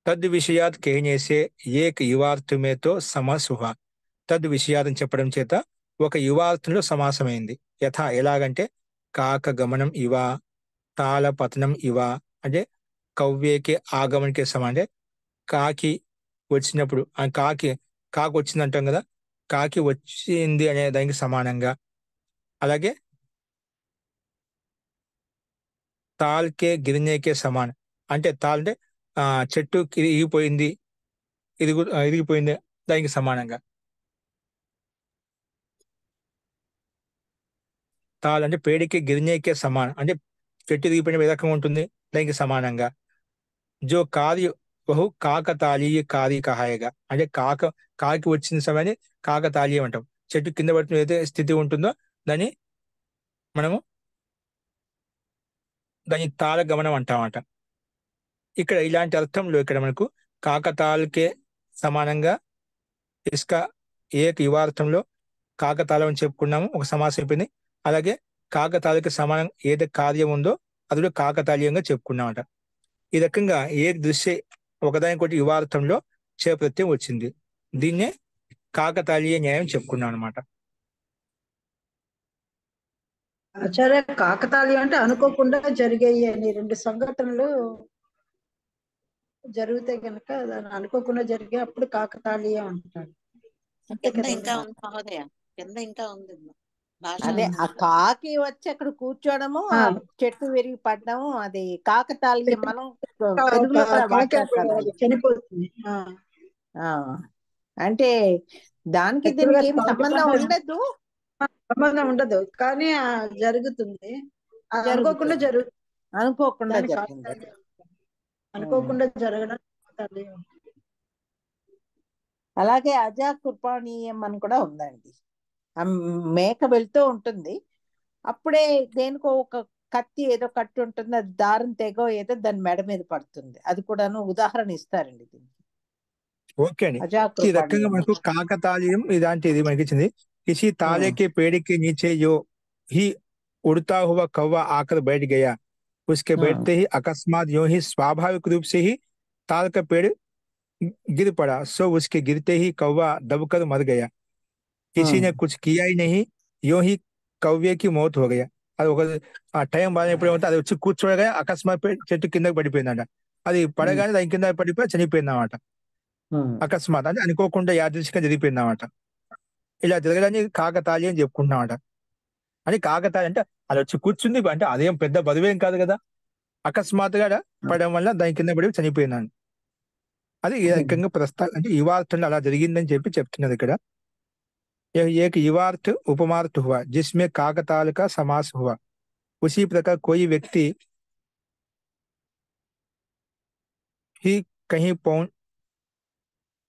తద్ విషయాత్ కేనేసే ఏక్ యువార్థమేతో సమాసుహ. తద్ విషయాత్ అని చెప్పడం చేత ఒక యువార్థంలో సమాసమైంది. యథా ఎలాగంటే కాక గమనం ఇవ, తాళ పతనం ఇవ అంటే కవ్యేకి ఆగమనకి సమానం. అంటే కాకి వచ్చినప్పుడు కాకి వచ్చింది అంటాం కదా, కాకి వచ్చింది అనే దానికి సమానంగా. అలాగే తాల్కే గిరినేకే సమానం అంటే తాల్ అంటే చెట్టు ఇరిగిపోయింది ఇరిగిపోయింది దానికి సమానంగా. తాల్ అంటే పేడికి గిరినేకే సమానం అంటే చెట్టు ఇరిగిపోయిన ఏ రకంగా ఉంటుంది దానికి సమానంగా. జో కార్య బహు కాకతాళీయ కార్య కహాయగా అంటే కాకి వచ్చిన సమయాన్ని కాకతాళీయం అంటాం. చెట్టు కింద పడుతున్న ఏదైతే స్థితి ఉంటుందో దాన్ని మనము దాన్ని తాళ గమనం అంటామట. ఇక్కడ ఇలాంటి అర్థంలో ఇక్కడ మనకు కాకతాళకే సమానంగా ఇసుక ఏక యువార్థంలో కాకతాళం అని చెప్పుకున్నాము, ఒక సమాసం అయిపోయింది. అలాగే కాకతాళకి సమానం ఏదైతే కార్యం ఉందో అది కూడా కాకతాళీయంగా చెప్పుకున్నామట. ఈ రకంగా ఏ దృశ్య ఒకదానికొకటి యువార్థంలో చే ప్రత్యయం వచ్చింది. దీన్నే కాకతాళీయ న్యాయం చెప్పుకున్నాం అనమాట. ఆచార్య కాకతాళీయం అంటే అనుకోకుండా జరిగాయి అని రెండు సంఘటనలు జరిగితే కనుక దాన్ని అనుకోకుండా జరిగే అప్పుడు కాకతాళీయం అంటారు. అంతే కింద కదా? ఇంకా ఉంది మహోదయ, కింద ఇంకా ఉంది భాష. అదే ఆ కాకి వచ్చి అక్కడ కూర్చోవడము, ఆ చెట్టు విరిగి పడ్డము, అది కాకతాళీయం. మనం తెలుగులో కూడా వాడతాం కదా. చనిపోతుంది. ఆ, అంటే దానికి దీనికి ఏం సంబంధం ఉండదు. సంబంధం ఉండదు కానీ జరుగుతుంది. అది అనుకోకుండా జరుగుతుంది. అనుకోకుండా దానికి జరిగింది. కాకతాళీయం. అనుకోకుండా జరగడం కాకతాళీయం. అలాగే అజాకృపాణీయం అని కూడా ఉందండి. ఆ మేక వెళ్తూ ఉంటుంది, అప్పుడే దేనికో ఒక కత్తి ఏదో కట్టి ఉంటుంది, అది దారం తెగో ఏదో దాని మెడ మీద పడుతుంది. అది కూడాను ఉదాహరణ ఇస్తారండి దీనికి. ఓకే అండి. ఈ రకంగా మనకు కాకతాళీయం ఇలాంటిది మనకి ఇచ్చింది. किसी ताले के पेड़ के नीचे जो ही उड़ता हुआ कौवा आकर बैठ गया, उसके बैठते ही अकस्मात यूं ही स्वाभाविक रूप से ही ताल का पेड़ गिर पड़ा, सो उसके गिरते ही कौवा दबकर मर गया. किसी ने कुछ किया ही नहीं, यूं ही कौवे की मौत हो गया. అది ఒక టైం బాగానే అది వచ్చి కూర్చోగా అకస్మాత్ చెట్టు కిందకి పడిపోయిందంట. అది పడగానే దాని కింద పడిపోయి చనిపోయింది అన్నమాట. అకస్మాత్ అంటే అనుకోకుండా యాదృచ్ఛికంగా జరిగిపోయింది అన్నమాట. ఇలా జరగడానికి కాకతాళీయం అని చెప్పుకుంటున్నామట. అని కాకతాళీయం అంటే అది వచ్చి కూర్చుంది అంటే అదేం పెద్ద బదువేం కాదు కదా, అకస్మాత్తుగా పడడం వల్ల దాని కింద పడి చనిపోయిందని. అది ఈ రకంగా అంటే యువార్థంలో అలా జరిగిందని చెప్పి చెప్తున్నది ఇక్కడ. एक युवार्थ उपमार्थ हुआ जिसमें काकताल का समास हुआ, उसी प्रकार कोई व्यक्ति ही कहीं पहुंच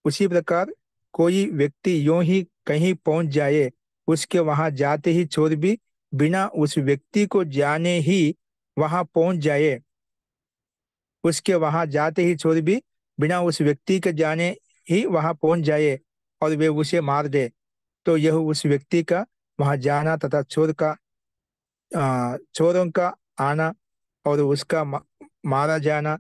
उसी प्रकार कोई व्यक्ति यूं ही कहीं पहुंच जाए, उसके वहां जाते ही चोर भी बिना उस व्यक्ति को जाने ही वहां पहुंच जाए, उसके वहां जाते ही चोर भी बिना उस व्यक्ति के जाने ही वहां पहुंच जाए और वे उसे मार दे, तो यह उस व्यक्ति का वहां जाना तथा चोरों का आना और उसका मारा जाना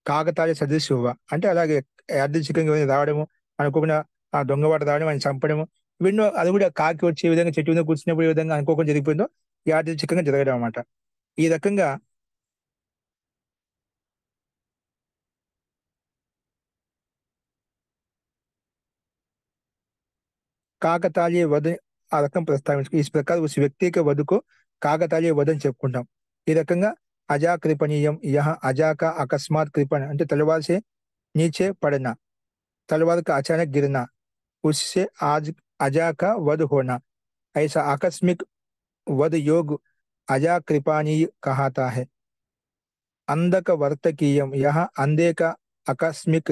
కాకతాళీయ సదృశ్య హువా. అంటే అలాగే యాదృచ్ఛికంగా రావడము, అనుకోకుండా ఆ దొంగవాడు రావడం, ఆయన చంపడము, ఇవన్నీ అది కూడా కాకి వచ్చే విధంగా చెట్టు మీద కూర్చున్నప్పుడు ఏ విధంగా అనుకోకుండా జరిగిపోయిందో యాదృచ్ఛికంగా జరగడం అన్నమాట. ఈ రకంగా కాకతాళీయ వధ ఆ రకం ప్రస్తావించు. ఈ ప్రకారం ఉస్ వ్యక్తి के वध को కాకతాళీయ వధ అని చెప్పుకుంటాం. ఈ రకంగా అజా కృపణీయం యహ अजा का अकस्मात कृपण అంటే तलवार से नीचे पड़ना, तलवार का अचानक गिरना, उससे आज अजा का वध होना, ऐसा आकस्मिक वध योग अजा कृपाणीय कहता है. अंधक वर्तकीयम यह अंधे का आकस्मिक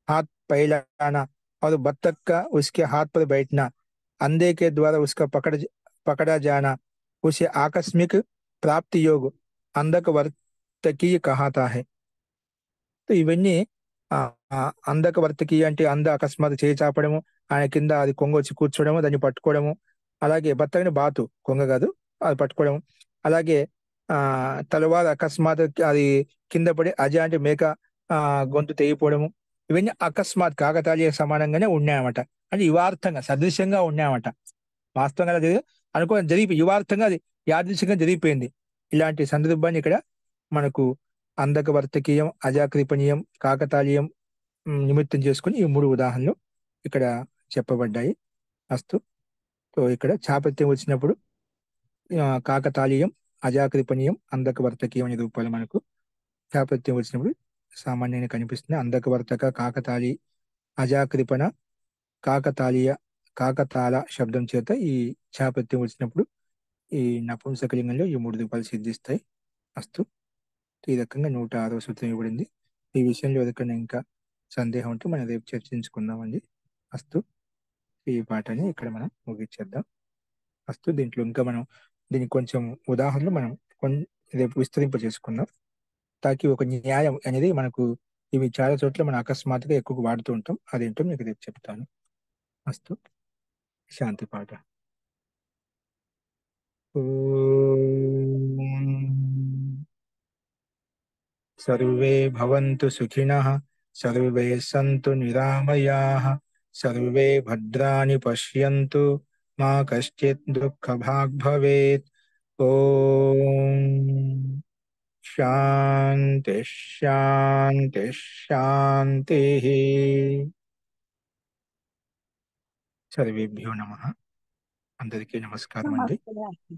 हाथ फैलाना और बत्तख का उसके हाथ पर बैठना, अंधे के द्वारा उसका पकड़ा जाना, उसे आकस्मिक प्राप्ति योग अंधक वर्तकीय कहता है. तो ఇవన్నీ అందక వర్తకి అంటే అంద అకస్మాత్ చేయి చాపడము, ఆయన కింద అది కొంగ వచ్చి కూర్చోవడము, దాన్ని పట్టుకోవడము, అలాగే బత్తని బాతు కొంగ కాదు అది పట్టుకోవడము, అలాగే తలవారు అకస్మాత్ అది కింద పడి అజ అంటే మేక గొంతు తెగిపోవడము, ఇవన్నీ అకస్మాత్ కాకతాళీయ సమానంగానే ఉన్నాయన్నమాట. అంటే యువార్థంగా సదృశ్యంగా ఉన్నాయన్నమాట. వాస్తవంగా జరిగి జరిగిపోయి యువార్థంగా అది యాదృశ్యంగా జరిగిపోయింది. ఇలాంటి సందర్భాన్ని ఇక్కడ మనకు అందక వర్తకీయం, అజాకృపణీయం, కాకతాళీయం నిమిత్తం చేసుకుని ఈ 3 ఉదాహరణలు ఇక్కడ చెప్పబడ్డాయి. అస్తు. సో ఇక్కడ చాపత్యం వచ్చినప్పుడు కాకతాళీయం, అజాకృపణీయం, అందక వర్తకీయం అనే రూపాలు మనకు చాపత్యం వచ్చినప్పుడు సామాన్యంగా కనిపిస్తుంది. అందక వర్తక, కాకతాళి, అజాకృపణ, కాకతాళీయ, కాకతాళ శబ్దం చేత ఈ చాపత్యం వచ్చినప్పుడు ఈ నపుంసకలింగంలో ఈ 3 రూపాలు సిద్ధిస్తాయి. అస్తు. ఈ రకంగా 106వ సూత్రం ఇవ్వబడింది. ఈ విషయంలో ఎవరికైనా ఇంకా సందేహం ఉంటే మనం రేపు చర్చించుకుందామండి. అస్తు. ఈ పాఠాన్ని ఇక్కడ మనం ముగించేద్దాం. అస్తు. దీంట్లో ఇంకా మనం దీనికి కొంచెం ఉదాహరణలు మనం రేపు విస్తరింప చేసుకుందాం. తాకి ఒక న్యాయం అనేది మనకు ఇవి చాలా చోట్ల మనం అకస్మాత్తుగా ఎక్కువ వాడుతూ ఉంటాం. అదేంటో మీకు రేపు చెప్తాను. అస్తు. శాంతి పాఠ. सर्वे भवन्तु सुखिनः, सर्वे सन्तु निरामयाः, सर्वे भद्राणि पश्यन्तु, मा कश्चित् दुःखभाग् भवेत्. ओम शांति शांति शांति. सर्वेभ्यो नमः. అందరికీ నమస్కారం అండి. నమస్తే.